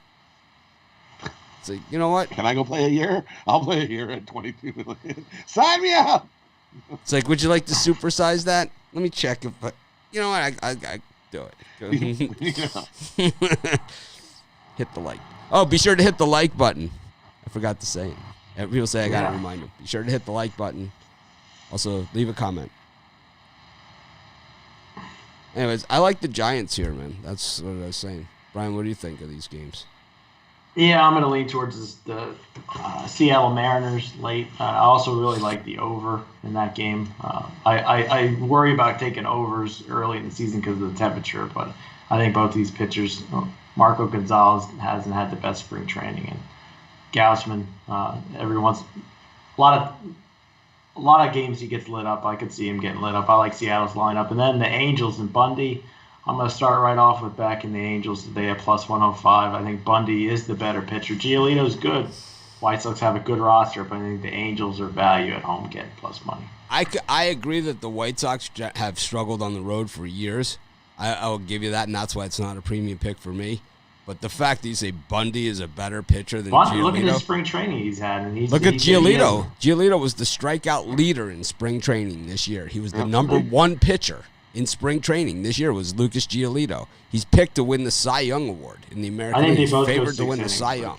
It's like, you know what?
Can I go play a year? I'll play a year at $22 million. Sign me up!
It's like, would you like to supersize that? Let me check if you know what? I do it. Hit the like. Oh, be sure to hit the like button. I forgot to say it. People say I got to remind them. Be sure to hit the like button. Also, leave a comment. Anyways, I like the Giants here, man. That's what I was saying. Brian, what do you think of these games?
Yeah, I'm going to lean towards the Seattle Mariners late. I also really like the over in that game. I worry about taking overs early in the season because of the temperature, but I think both these pitchers Marco Gonzalez hasn't had the best spring training, and Gausman, a lot of games he gets lit up. I could see him getting lit up. I like Seattle's lineup. And then the Angels and Bundy, I'm going to start right off with backing the Angels today at plus 105. I think Bundy is the better pitcher. Giolito's good. White Sox have a good roster, but I think the Angels are value at home getting plus money.
I agree that the White Sox have struggled on the road for years. I will give you that, and that's why it's not a premium pick for me. But the fact that you say Bundy is a better pitcher than Giolito.
Look at his spring training he's had. And
look at Giolito. Giolito was the strikeout leader in spring training this year. He was the number one pitcher in spring training this year was Lucas Giolito. He's picked to win the Cy Young Award in the American League. He's favored to win the Cy Young.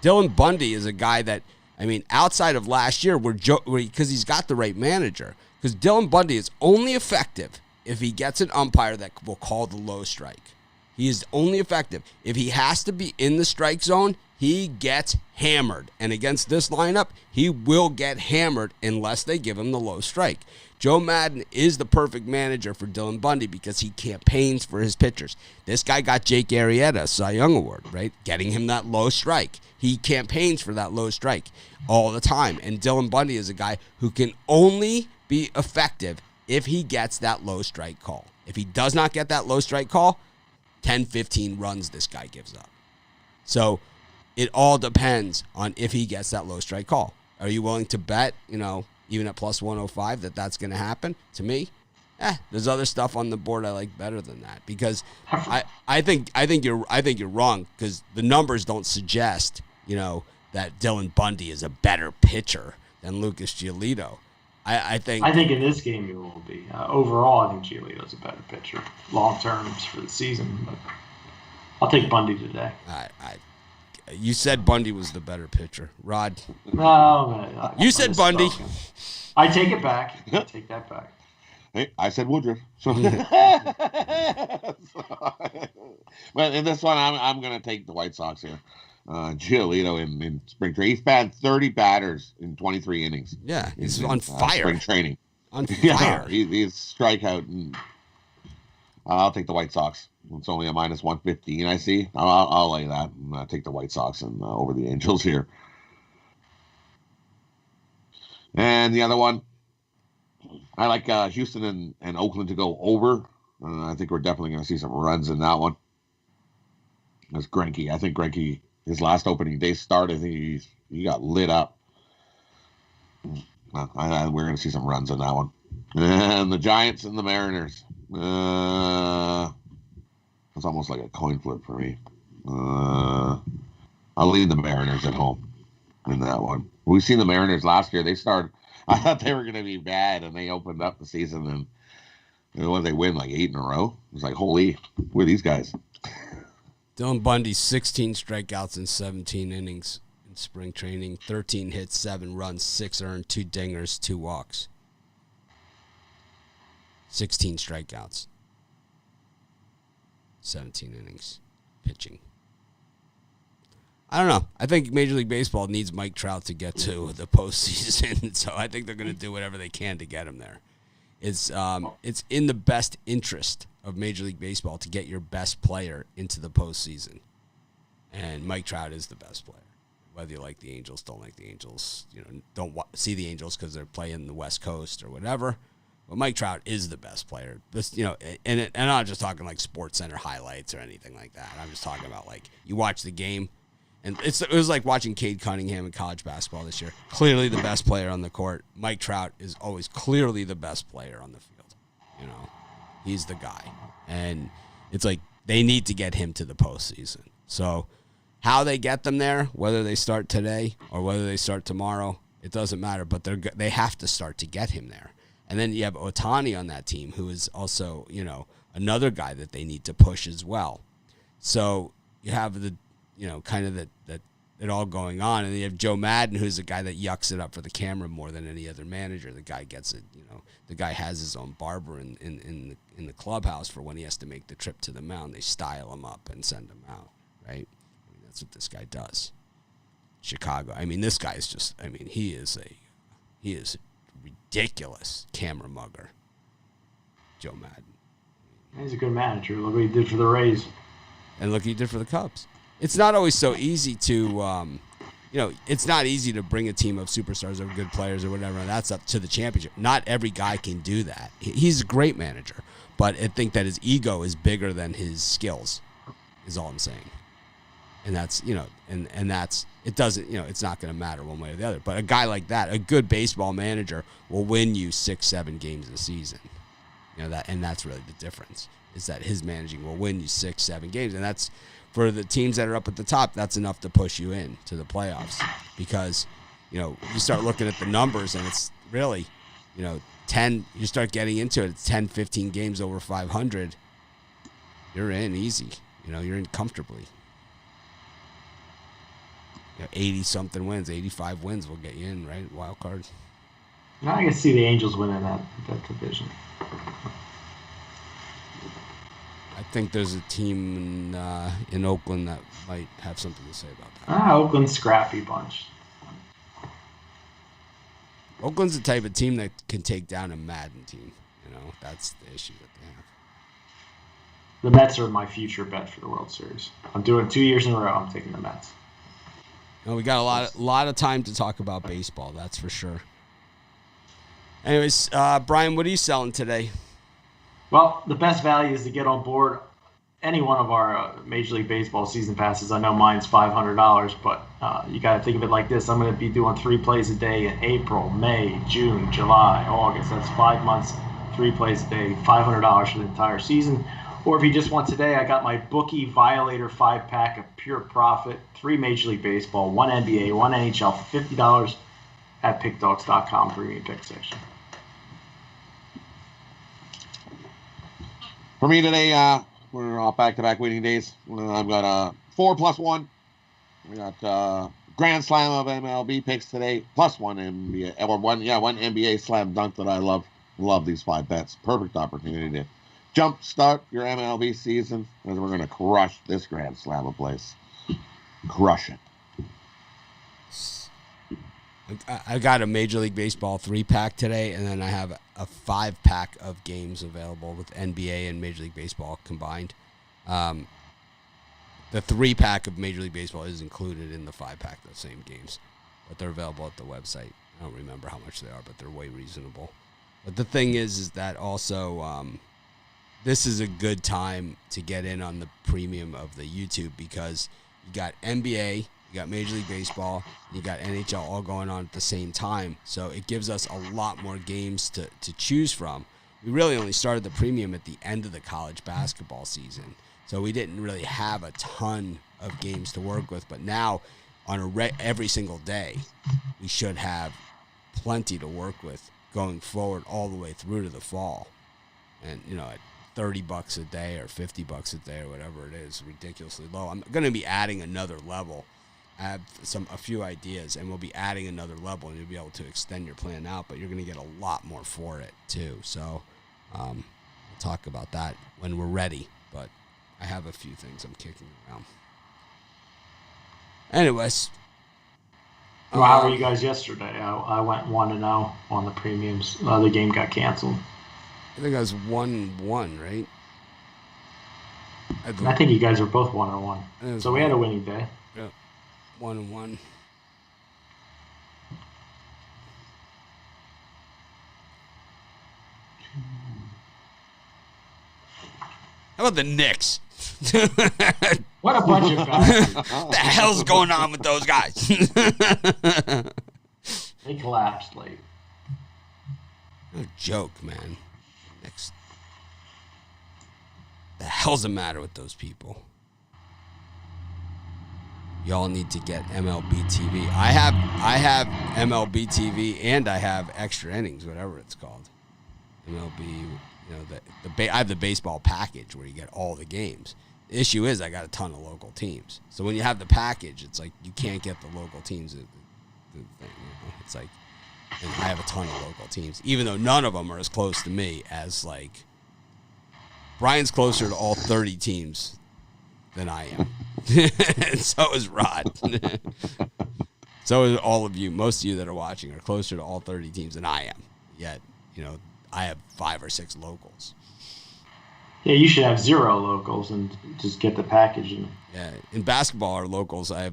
Dylan Bundy is a guy that, I mean, outside of last year, because he's got the right manager. Because Dylan Bundy is only effective if he gets an umpire that will call the low strike. He is only effective. If he has to be in the strike zone, he gets hammered. And against this lineup, he will get hammered unless they give him the low strike. Joe Maddon is the perfect manager for Dylan Bundy because he campaigns for his pitchers. This guy got Jake Arrieta, Cy Young Award, right? Getting him that low strike. He campaigns for that low strike all the time. And Dylan Bundy is a guy who can only be effective if he gets that low strike call. If he does not get that low strike call, 10, 15 runs this guy gives up. So it all depends on if he gets that low strike call. Are you willing to bet, even at plus 105 that's going to happen? To me, there's other stuff on the board I like better than that because I think you're wrong because the numbers don't suggest, that Dylan Bundy is a better pitcher than Lucas Giolito. I think
in this game it will be. Overall, I think Giolito's a better pitcher long terms for the season. But I'll take Bundy today.
You said Bundy was the better pitcher, Rod.
No,
you said Bundy.
I take it back. I take that back.
Hey, I said Woodruff. So, but in this one, I'm going to take the White Sox here. Giolito in spring training. He's had 30 batters in 23 innings.
Yeah, he's on fire.
Spring training.
On fire.
Yeah, he's strikeout. And I'll take the White Sox. It's only a minus 115, I see. I'll lay that and take the White Sox and over the Angels here. And the other one, I like Houston and Oakland to go over. I think we're definitely going to see some runs in that one. That's Greinke. I think Greinke, his last opening day start, I think he got lit up. We're going to see some runs in that one. And the Giants and the Mariners. It's almost like a coin flip for me. I'll lead the Mariners at home in that one. We've seen the Mariners last year. I thought they were going to be bad, and they opened up the season, and they win like 8 in a row. It was like, holy, who are these guys?
Dylan Bundy, 16 strikeouts in 17 innings in spring training, 13 hits, 7 runs, 6 earned, 2 dingers, 2 walks. 16 strikeouts. 17 innings pitching. I don't know. I think Major League Baseball needs Mike Trout to get to the postseason, so I think they're going to do whatever they can to get him there. It's in the best interest of Major League Baseball to get your best player into the postseason, and Mike Trout is the best player. Whether you like the Angels, don't like the Angels, don't see the Angels because they're playing the West Coast or whatever. But Mike Trout is the best player. And I'm not just talking like Sports Center highlights or anything like that. I'm just talking about like you watch the game, and it was like watching Cade Cunningham in college basketball this year. Clearly the best player on the court. Mike Trout is always clearly the best player on the field. He's the guy, and it's like they need to get him to the postseason. So how they get them there, whether they start today or whether they start tomorrow, it doesn't matter. But they have to start to get him there. And then you have Ohtani on that team, who is also, another guy that they need to push as well. So you have the, kind of that it all going on. And you have Joe Maddon, who's a guy that yucks it up for the camera more than any other manager. The guy gets it, the guy has his own barber in the clubhouse for when he has to make the trip to the mound. They style him up and send him out, right? That's what this guy does. Chicago. This guy is just, he is ridiculous camera mugger. Joe Maddon.
He's a good manager. Look what he did for the Rays.
And look what he did for the Cubs. It's not always so easy to, it's not easy to bring a team of superstars or good players or whatever, and that's up to the championship. Not every guy can do that. He's a great manager, but I think that his ego is bigger than his skills, is all I'm saying. And that's, and that's, it doesn't, it's not going to matter one way or the other. But a guy like that, a good baseball manager, will win you 6-7 games a season. And that's really the difference, is that his managing will win you 6-7 games. And that's, for the teams that are up at the top, that's enough to push you in to the playoffs. Because, you start looking at the numbers and it's really, 10, you start getting into it, it's 10, 15 games over 500. You're in easy. You're in comfortably. 80-something wins, 85 wins will get you in, right? Wild card.
I can see the Angels winning that division.
I think there's a team in Oakland that might have something to say about that.
Oakland's scrappy bunch.
Oakland's the type of team that can take down a Madden team. That's the issue that they have.
The Mets are my future bet for the World Series. I'm doing 2 years in a row. I'm taking the Mets.
We got a lot of time to talk about baseball, that's for sure. Anyways, Brian, what are you selling today?
Well, the best value is to get on board any one of our Major League Baseball season passes. I know mine's $500, but you got to think of it like this. I'm going to be doing 3 plays a day in April, May, June, July, August. That's 5 months, 3 plays a day, $500 for the entire season. Or if you just want today, I got my Bookie Violator 5-pack of pure profit, 3 Major League Baseball, 1 NBA, 1 NHL for $50 at pickdogs.com premium pick section.
For me today, we're off back-to-back winning days. I've got a 4+1. We got Grand Slam of MLB picks today, plus one NBA, one NBA slam dunk that I love. Love these 5 bets. Perfect opportunity to jump start your MLB season, as we're going to crush this Grand Slam of place. Crush it.
I got a Major League Baseball 3-pack today, and then I have a 5-pack of games available with NBA and Major League Baseball combined. The 3-pack of Major League Baseball is included in the 5-pack of the same games, but they're available at the website. I don't remember how much they are, but they're way reasonable. But the thing is that also this is a good time to get in on the premium of the YouTube, because you got NBA, you got Major League Baseball, you got NHL all going on at the same time. So it gives us a lot more games to choose from. We really only started the premium at the end of the college basketball season, so we didn't really have a ton of games to work with. But now, on every single day, we should have plenty to work with going forward all the way through to the fall. And, at $30 a day or $50 a day or whatever it is, ridiculously low. I'm going to be adding another level. I have a few ideas, and we'll be adding another level, and you'll be able to extend your plan out, but you're going to get a lot more for it too. So we'll talk about that when we're ready, but I have a few things I'm kicking around. Anyways.
Well, how were you guys yesterday? I went 1-0 on the premiums. The game got canceled.
I think I was 1-1, right?
I think you guys were both 1-1. So we had a winning day.
Yeah, 1-1. How about the Knicks?
What a bunch of guys.
What the hell's going on with those guys?
They collapsed late.
No joke, man. Knicks. The hell's the matter with those people? Y'all need to get MLB TV. I have MLB TV, and I have extra innings, whatever it's called. MLB, I have the baseball package where you get all the games. The issue is I got a ton of local teams. So when you have the package, it's like you can't get the local teams. The thing, It's like, and I have a ton of local teams, even though none of them are as close to me as, like, Brian's closer to all 30 teams than I am. And so is Rod. So is all of you. Most of you that are watching are closer to all 30 teams than I am. Yet, I have 5 or 6 locals.
Yeah, you should have 0 locals and just get the package.
Yeah, in basketball, our locals, I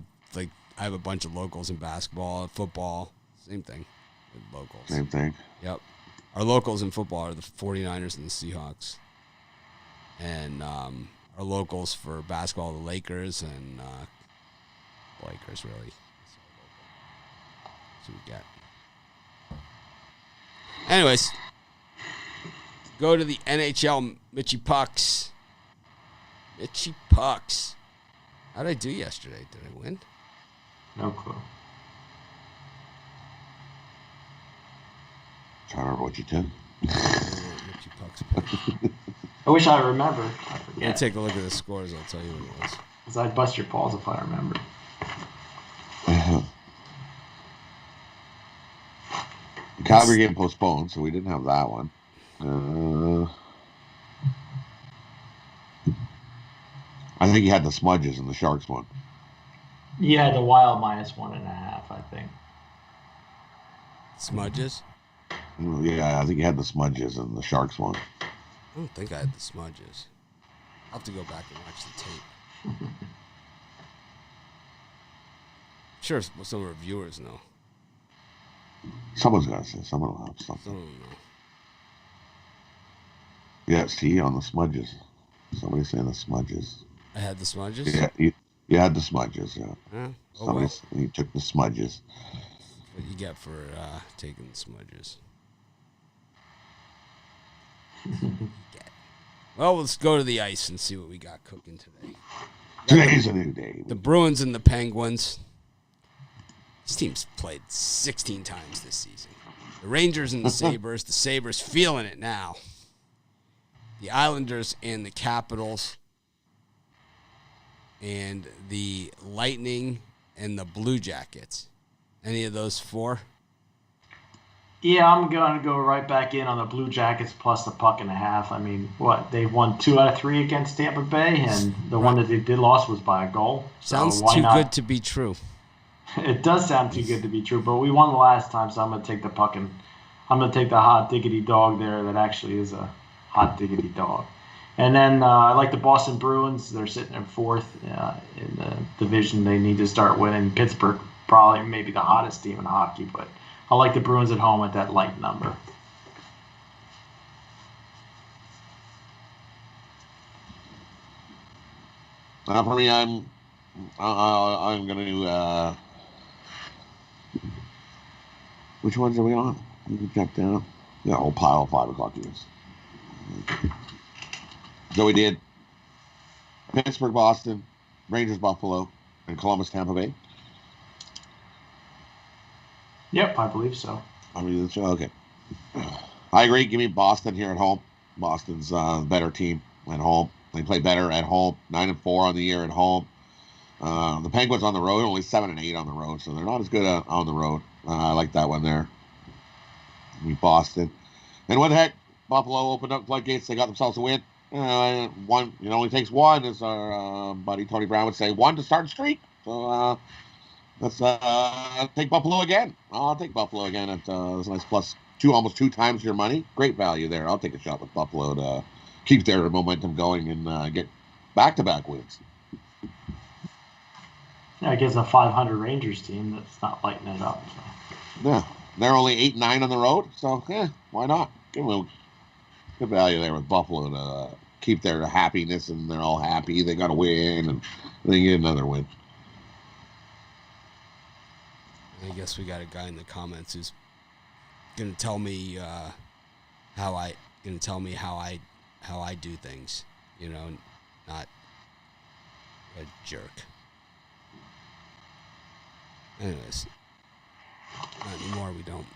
have a bunch of locals in basketball, football, same thing with locals.
Same thing.
Yep. Our locals in football are the 49ers and the Seahawks. And our locals for basketball, the Lakers and Lakers, really. That's what we got. Anyways, go to the NHL, Mitchie Pucks. Mitchie Pucks. How did I do yesterday? Did I win?
No clue.
Trying to remember what you did.
Mitchie Pucks.
I wish I remembered.
Yeah, take a look at the scores. I'll tell you what it was.
Because I'd bust your balls if I remember.
The Calgary game postponed, so we didn't have that one. I think you had the Smudges in the Sharks one.
Yeah, the Wild -1.5, I think.
Smudges?
Yeah, I think you had the Smudges in the Sharks one.
I don't think I had the Smudges. I'll have to go back and watch the tape. I'm sure some of our viewers know.
Someone's got to say. Someone will have something.
I don't know.
Yeah, see, on the Smudges. Somebody's saying the Smudges.
I had the Smudges?
Yeah, you had the Smudges, yeah.
Well.
You took the Smudges.
What you get for taking the Smudges. Well, let's go to the ice and see what we got cooking today.
Today's a new day.
The Bruins and the Penguins. This team's played 16 times this season. The Rangers and the Sabres. The Sabres feeling it now. The Islanders and the Capitals. And the Lightning and the Blue Jackets. Any of those 4?
Yeah, I'm going to go right back in on the Blue Jackets plus the .5. I mean, what? They won 2 out of 3 against Tampa Bay, and the one that they did lost was by a goal.
Sounds
so
too good to be true.
It does sound too good to be true, but we won the last time, so I'm going to take the puck and I'm going to take the hot diggity dog there that actually is a hot diggity dog. And then I like the Boston Bruins. They're sitting in 4th in the division. They need to start winning. Pittsburgh probably maybe the hottest team in hockey, but I like the Bruins at home at that light number.
For me, I'm going to. Which ones are we on? You can check down. Yeah, whole pile of 5 o'clock games. So we did Pittsburgh, Boston, Rangers, Buffalo, and Columbus, Tampa Bay.
Yep, I believe so.
I mean, okay. I agree. Give me Boston here at home. Boston's a better team at home. They play better at home. 9-4 on the year at home. The Penguins on the road, only 7-8 on the road, so they're not as good on the road. I like that one there. Give me Boston. And what the heck? Buffalo opened up floodgates. They got themselves a win. One, it only takes one, as our buddy Tony Brown would say, one to start a streak. So let's take Buffalo again. I'll take Buffalo again at this nice +2, almost 2 times your money. Great value there. I'll take a shot with Buffalo to keep their momentum going and get back-to-back wins.
Yeah, I guess a 500 Rangers team that's not lighting it up. So.
Yeah, they're only 8-9 on the road, so why not? Give them good value there with Buffalo to keep their happiness, and they're all happy. They got to win, and they get another win.
I guess we got a guy in the comments who's gonna tell me how I do things. You know, not a jerk. Anyways, not anymore. We don't.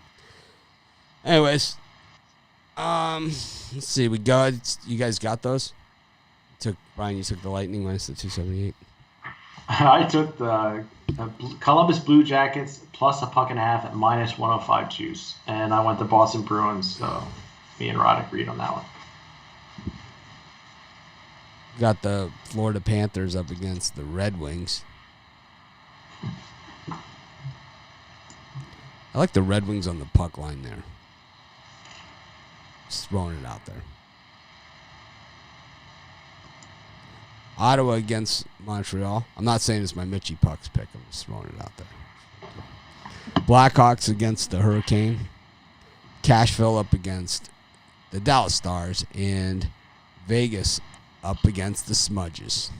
Anyways, let's see. You guys got those? Brian, you took the Lightning minus the 278.
I took the Columbus Blue Jackets plus a .5 at -105 juice, and I went to Boston Bruins. So me and Rod agreed on that one.
Got the Florida Panthers up against the Red Wings. I like the Red Wings on the puck line there. Just throwing it out there. Ottawa against Montreal. I'm not saying it's my Mitchie Pucks pick. I'm just throwing it out there. Blackhawks against the Hurricane. Cashville up against the Dallas Stars. And Vegas up against the Smudges.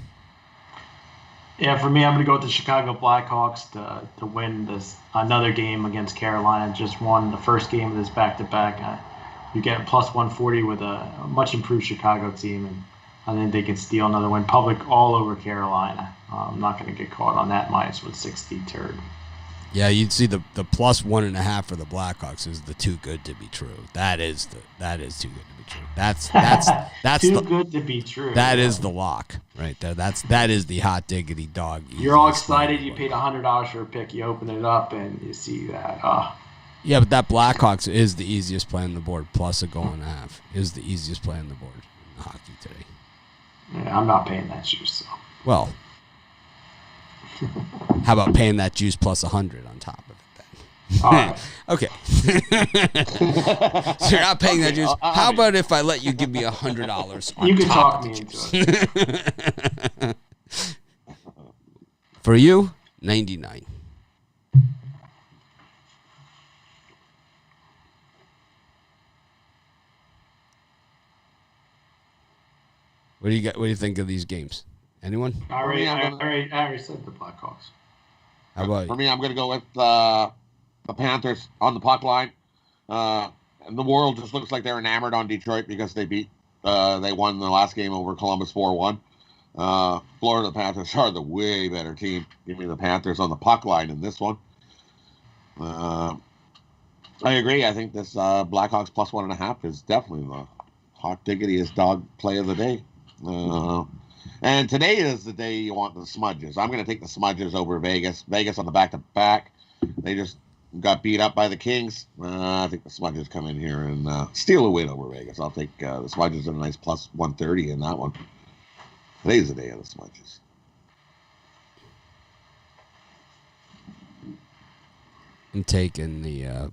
Yeah, for me, I'm going to go with the Chicago Blackhawks to win this another game against Carolina. Just won the first game of this back-to-back. You get plus 140 with a much improved Chicago team, and I think they can steal another win. Public all over Carolina. I'm not going to get caught on that minus 160 turd.
Yeah, you'd see the plus 1.5 for the Blackhawks is the too good to be true. That is too good to be true. That's
too good to be true.
That is the lock right there. That is the hot diggity dog.
You're all excited. You paid $100 for a pick. You open it up and you see that.
Yeah, but that Blackhawks is the easiest play on the board. Plus a goal and a half is the easiest play on the board in hockey today.
Yeah, I'm not paying that juice. So.
Well, how about paying that juice plus 100 on top of it then?
All right.
Okay. So you're not paying that juice. How about if I let you give me $100 on
you can
top
talk
of
me
the
into it.
For you, 99. What do you got? What do you think of these games? Anyone?
I already said the Blackhawks.
How about
for me? I'm going to go with the Panthers on the puck line. And the world just looks like they're enamored on Detroit because they won the last game over Columbus 4-1. Florida Panthers are the way better team. Give me the Panthers on the puck line in this one. I agree. I think this Blackhawks plus 1.5 is definitely the hot diggity dog play of the day. And today is the day you want the Smudges. I'm going to take the Smudges over Vegas. Vegas on the back-to-back. They just got beat up by the Kings. I think the Smudges come in here and steal a win over Vegas. I'll take the Smudges at a nice plus 130 in that one. Today's the day of the Smudges.
I'm taking the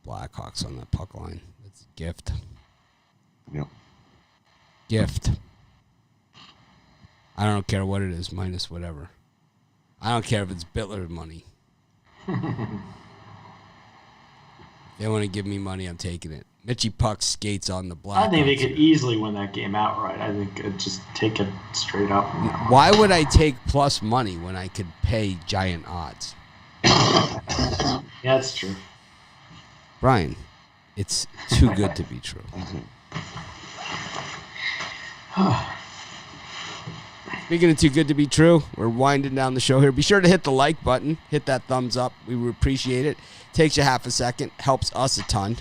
Blackhawks on that puck line. It's a gift.
Yep.
Gift. I don't care what it is, minus whatever. I don't care if it's Bitler money. They want to give me money, I'm taking it. Mitchie Puck skates on the Blackhawks.
I think they could easily win that game outright. I think just take it straight up.
Why would I take plus money when I could pay giant odds?
Yeah, that's true.
Brian, it's too good to be true. Speaking of too good to be true, we're winding down the show here. Be sure to hit the like button. Hit that thumbs up. We would appreciate it. Takes you half a second. Helps us a ton.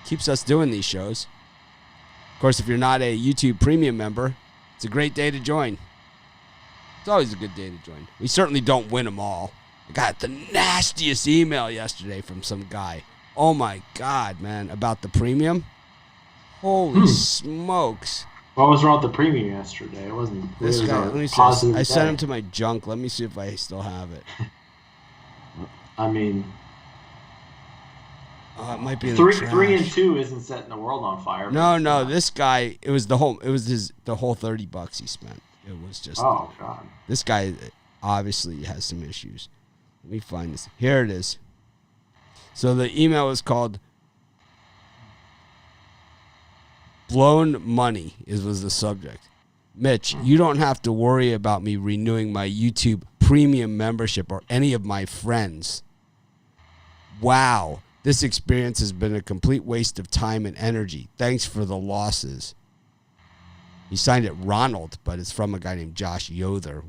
Keeps us doing these shows. Of course, if you're not a YouTube Premium member, it's a great day to join. It's always a good day to join. We certainly don't win them all. I got the nastiest email yesterday from some guy. Oh, my God, man, about the Premium. Holy smokes.
What was wrong with the Premium yesterday? It wasn't.
This guy, let me see. I sent him to my junk. Let me see if I still have it.
I mean,
it might be in
three,
the trash.
3 and 2 isn't setting the world on fire.
No. This guy, it was the whole $30 he spent. It was just.
Oh God.
This guy obviously has some issues. Let me find this. Here it is. So the email was called "Blown Money" was the subject. Mitch, you don't have to worry about me renewing my YouTube Premium membership or any of my friends. Wow, this experience has been a complete waste of time and energy. Thanks for the losses. He signed it Ronald, but it's from a guy named Josh Yother.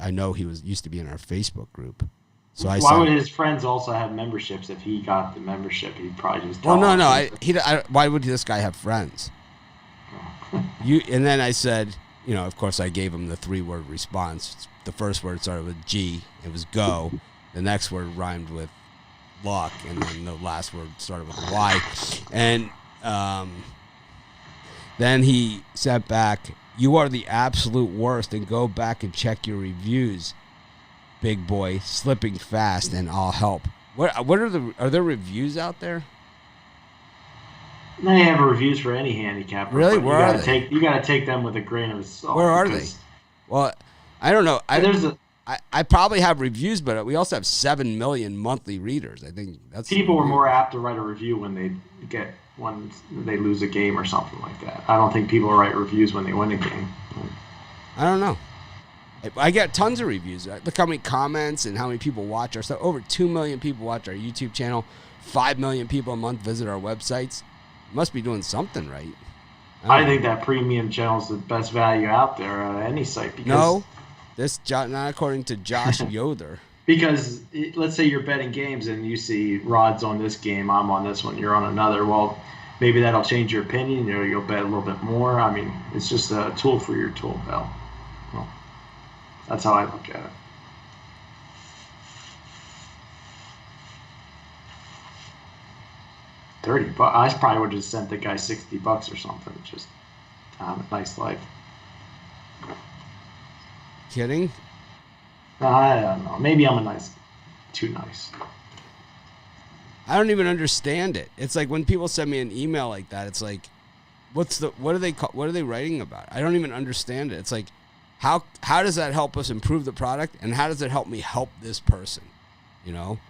I know he used to be in our Facebook group. So
why would his friends also have memberships? If he got the membership, he'd probably just.
Well, no. Why would this guy have friends? And then I said, of course, I gave him the 3-word response. The first word started with G. It was go. The next word rhymed with luck, and then the last word started with Y. And then he sent back, "You are the absolute worst, and go back and check your reviews, big boy. Slipping fast, and I'll help." What are there reviews out there?
They have reviews for any handicapper.
Really? Where are they?
You got to take them with a grain of salt.
Where are they? Well, I don't know.
There's a
I probably have reviews, but we also have 7 million monthly readers. I think that's
people are more apt to write a review when they lose a game or something like that. I don't think people write reviews when they win a game.
I don't know. I get tons of reviews. Look how many comments and how many people watch our stuff. Over 2 million people watch our YouTube channel. 5 million people a month visit our websites. Must be doing something right.
I think that premium channel is the best value out there on any site. Because
no. Not according to Josh Yoder.
Because let's say you're betting games and you see Rod's on this game, I'm on this one, you're on another. Well, maybe that'll change your opinion. You'll bet a little bit more. I mean, it's just a tool for your tool belt. Well, that's how I look at it. $30. I probably would have just sent the guy $60 or something. Just a nice life.
Kidding?
I don't know. Maybe I'm too nice.
I don't even understand it. It's like when people send me an email like that, it's like, what are they writing about? I don't even understand it. It's like, how does that help us improve the product, and how does it help me help this person? You know?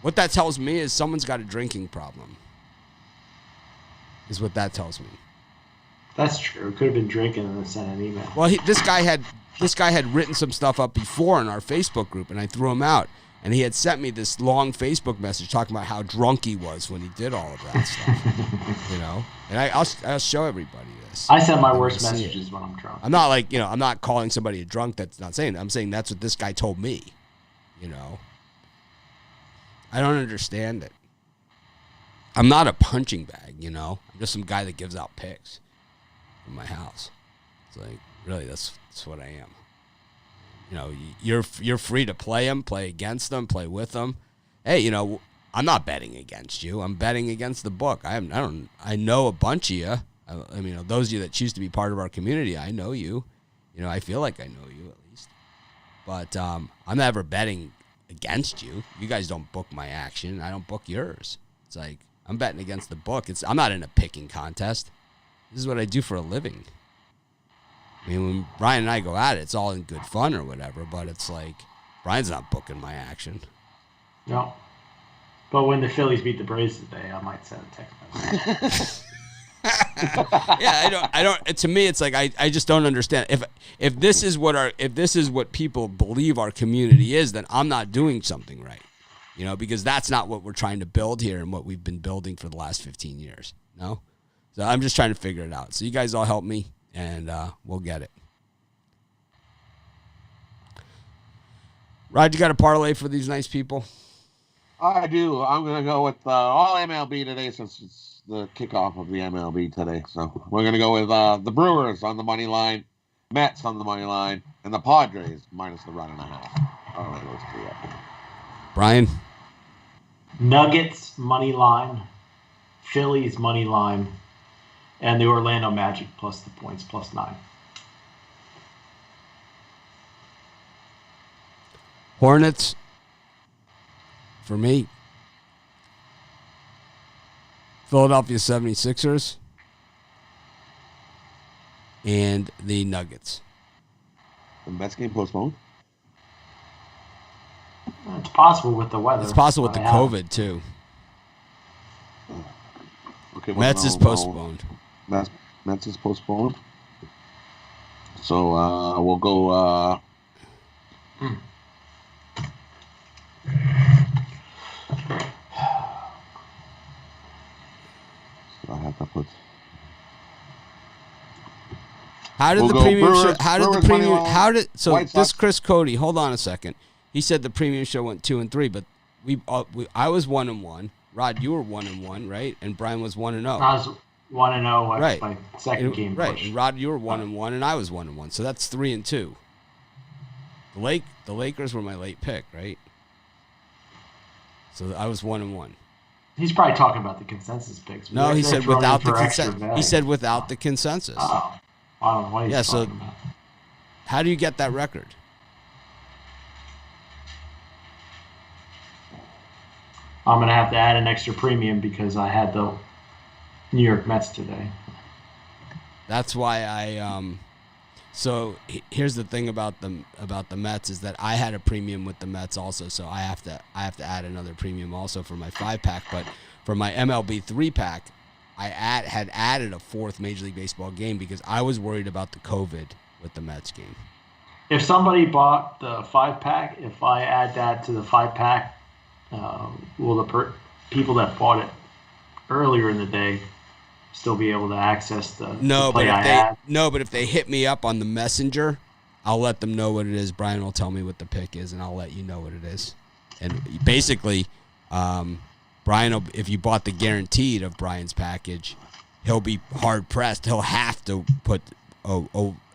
What that tells me is someone's got a drinking problem. Is what that tells me.
That's true. Could have been drinking and then sent an email.
Well, this guy had written some stuff up before in our Facebook group, and I threw him out. And he had sent me this long Facebook message talking about how drunk he was when he did all of that stuff. You know, and I'll show everybody this.
I send my worst messages when I'm drunk.
I'm not like, I'm not calling somebody a drunk. That's not saying that. I'm saying that's what this guy told me. You know, I don't understand it. I'm not a punching bag. You know, I'm just some guy that gives out picks in my house. It's like, really, that's what I am. You know, you're free to play them, play against them, play with them. Hey, I'm not betting against you. I'm betting against the book. I know a bunch of you. I mean, those of you that choose to be part of our community, I know you. I feel like I know you at least. But I'm never betting against you. You guys don't book my action. I don't book yours. It's like I'm betting against the book. I'm not in a picking contest. This is what I do for a living. I mean, when Brian and I go at it, it's all in good fun or whatever, but it's like, Brian's not booking my action.
No. But when the Phillies beat the Braves today, I might send a text message.
Yeah, I don't, to me, it's like, I just don't understand. If this is what people believe our community is, then I'm not doing something right. Because that's not what we're trying to build here and what we've been building for the last 15 years. No? So I'm just trying to figure it out. So you guys all help me. And we'll get it. Rod, you got a parlay for these nice people?
I do. I'm going to go with all MLB today since it's the kickoff of the MLB today. So we're going to go with the Brewers on the money line, Mets on the money line, and the Padres minus the 1.5. I don't know those three up.
Brian?
Nuggets money line, Phillies money line, and the Orlando Magic plus the points, plus 9.
Hornets, for me. Philadelphia 76ers. And the Nuggets.
The Mets game postponed?
It's possible with the weather.
It's possible with the COVID, too.
Okay,
Mets is postponed.
Mets is postponed. So we'll go. So I have to put.
How did
We'll
the
go
premium
Brewers-
show? How did the
Brewers
premium?
money line,
How did so?
White
This
Sox.
Chris Cody. Hold on a second. He said the premium show went 2 and 3, but I was 1 and 1. Rod, you were 1 and 1, right? And Brian was 1 and 0.
I was 1 and 0.
Right.
My second game.
Right.
Push.
And Rod, you were 1 and 1, and I was 1 and 1. So that's 3 and 2. The Lakers were my late pick, right? So I was 1 and 1.
He's probably talking about the consensus picks.
No, he
They're
said without the
throwing for extra
consensus.
value.
He said without the consensus.
Oh, I don't know what he's
so
talking about.
how do you get that record?
I'm going to have to add an extra premium because I had the New York Mets today.
That's why I So here's the thing about the Mets is that I had a premium with the Mets also, so I have to add another premium also for my 5-pack. But for my MLB 3-pack, I had added a fourth Major League Baseball game because I was worried about the COVID with the Mets game.
If somebody bought the 5-pack, if I add that to the 5-pack, will the people that bought it earlier in the day still be able to access the play I had?
No, but if they hit me up on the messenger, I'll let them know what it is. Brian will tell me what the pick is, and I'll let you know what it is. And basically, Brian will, if you bought the guaranteed of Brian's package, he'll be hard pressed. He'll have to put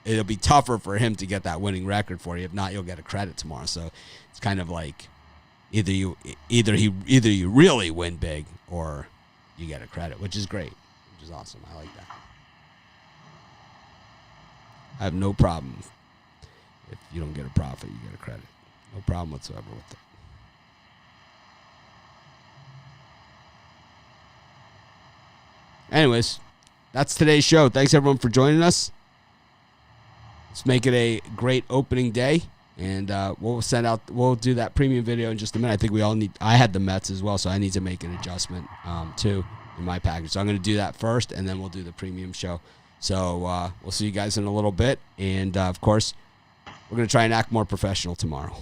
it'll be tougher for him to get that winning record for you. If not, you'll get a credit tomorrow. So it's kind of like either you really win big or you get a credit, which is great, which is awesome. I like that. I have no problem if you don't get a profit, you get a credit. No problem whatsoever with it. Anyways, that's today's show. Thanks everyone for joining us. Let's make it a great opening day, and we'll do that premium video in just a minute. I think I had the Mets as well, so I need to make an adjustment too in my package. So I'm going to do that first, and then we'll do the premium show. So we'll see you guys in a little bit, and of course, we're going to try and act more professional tomorrow.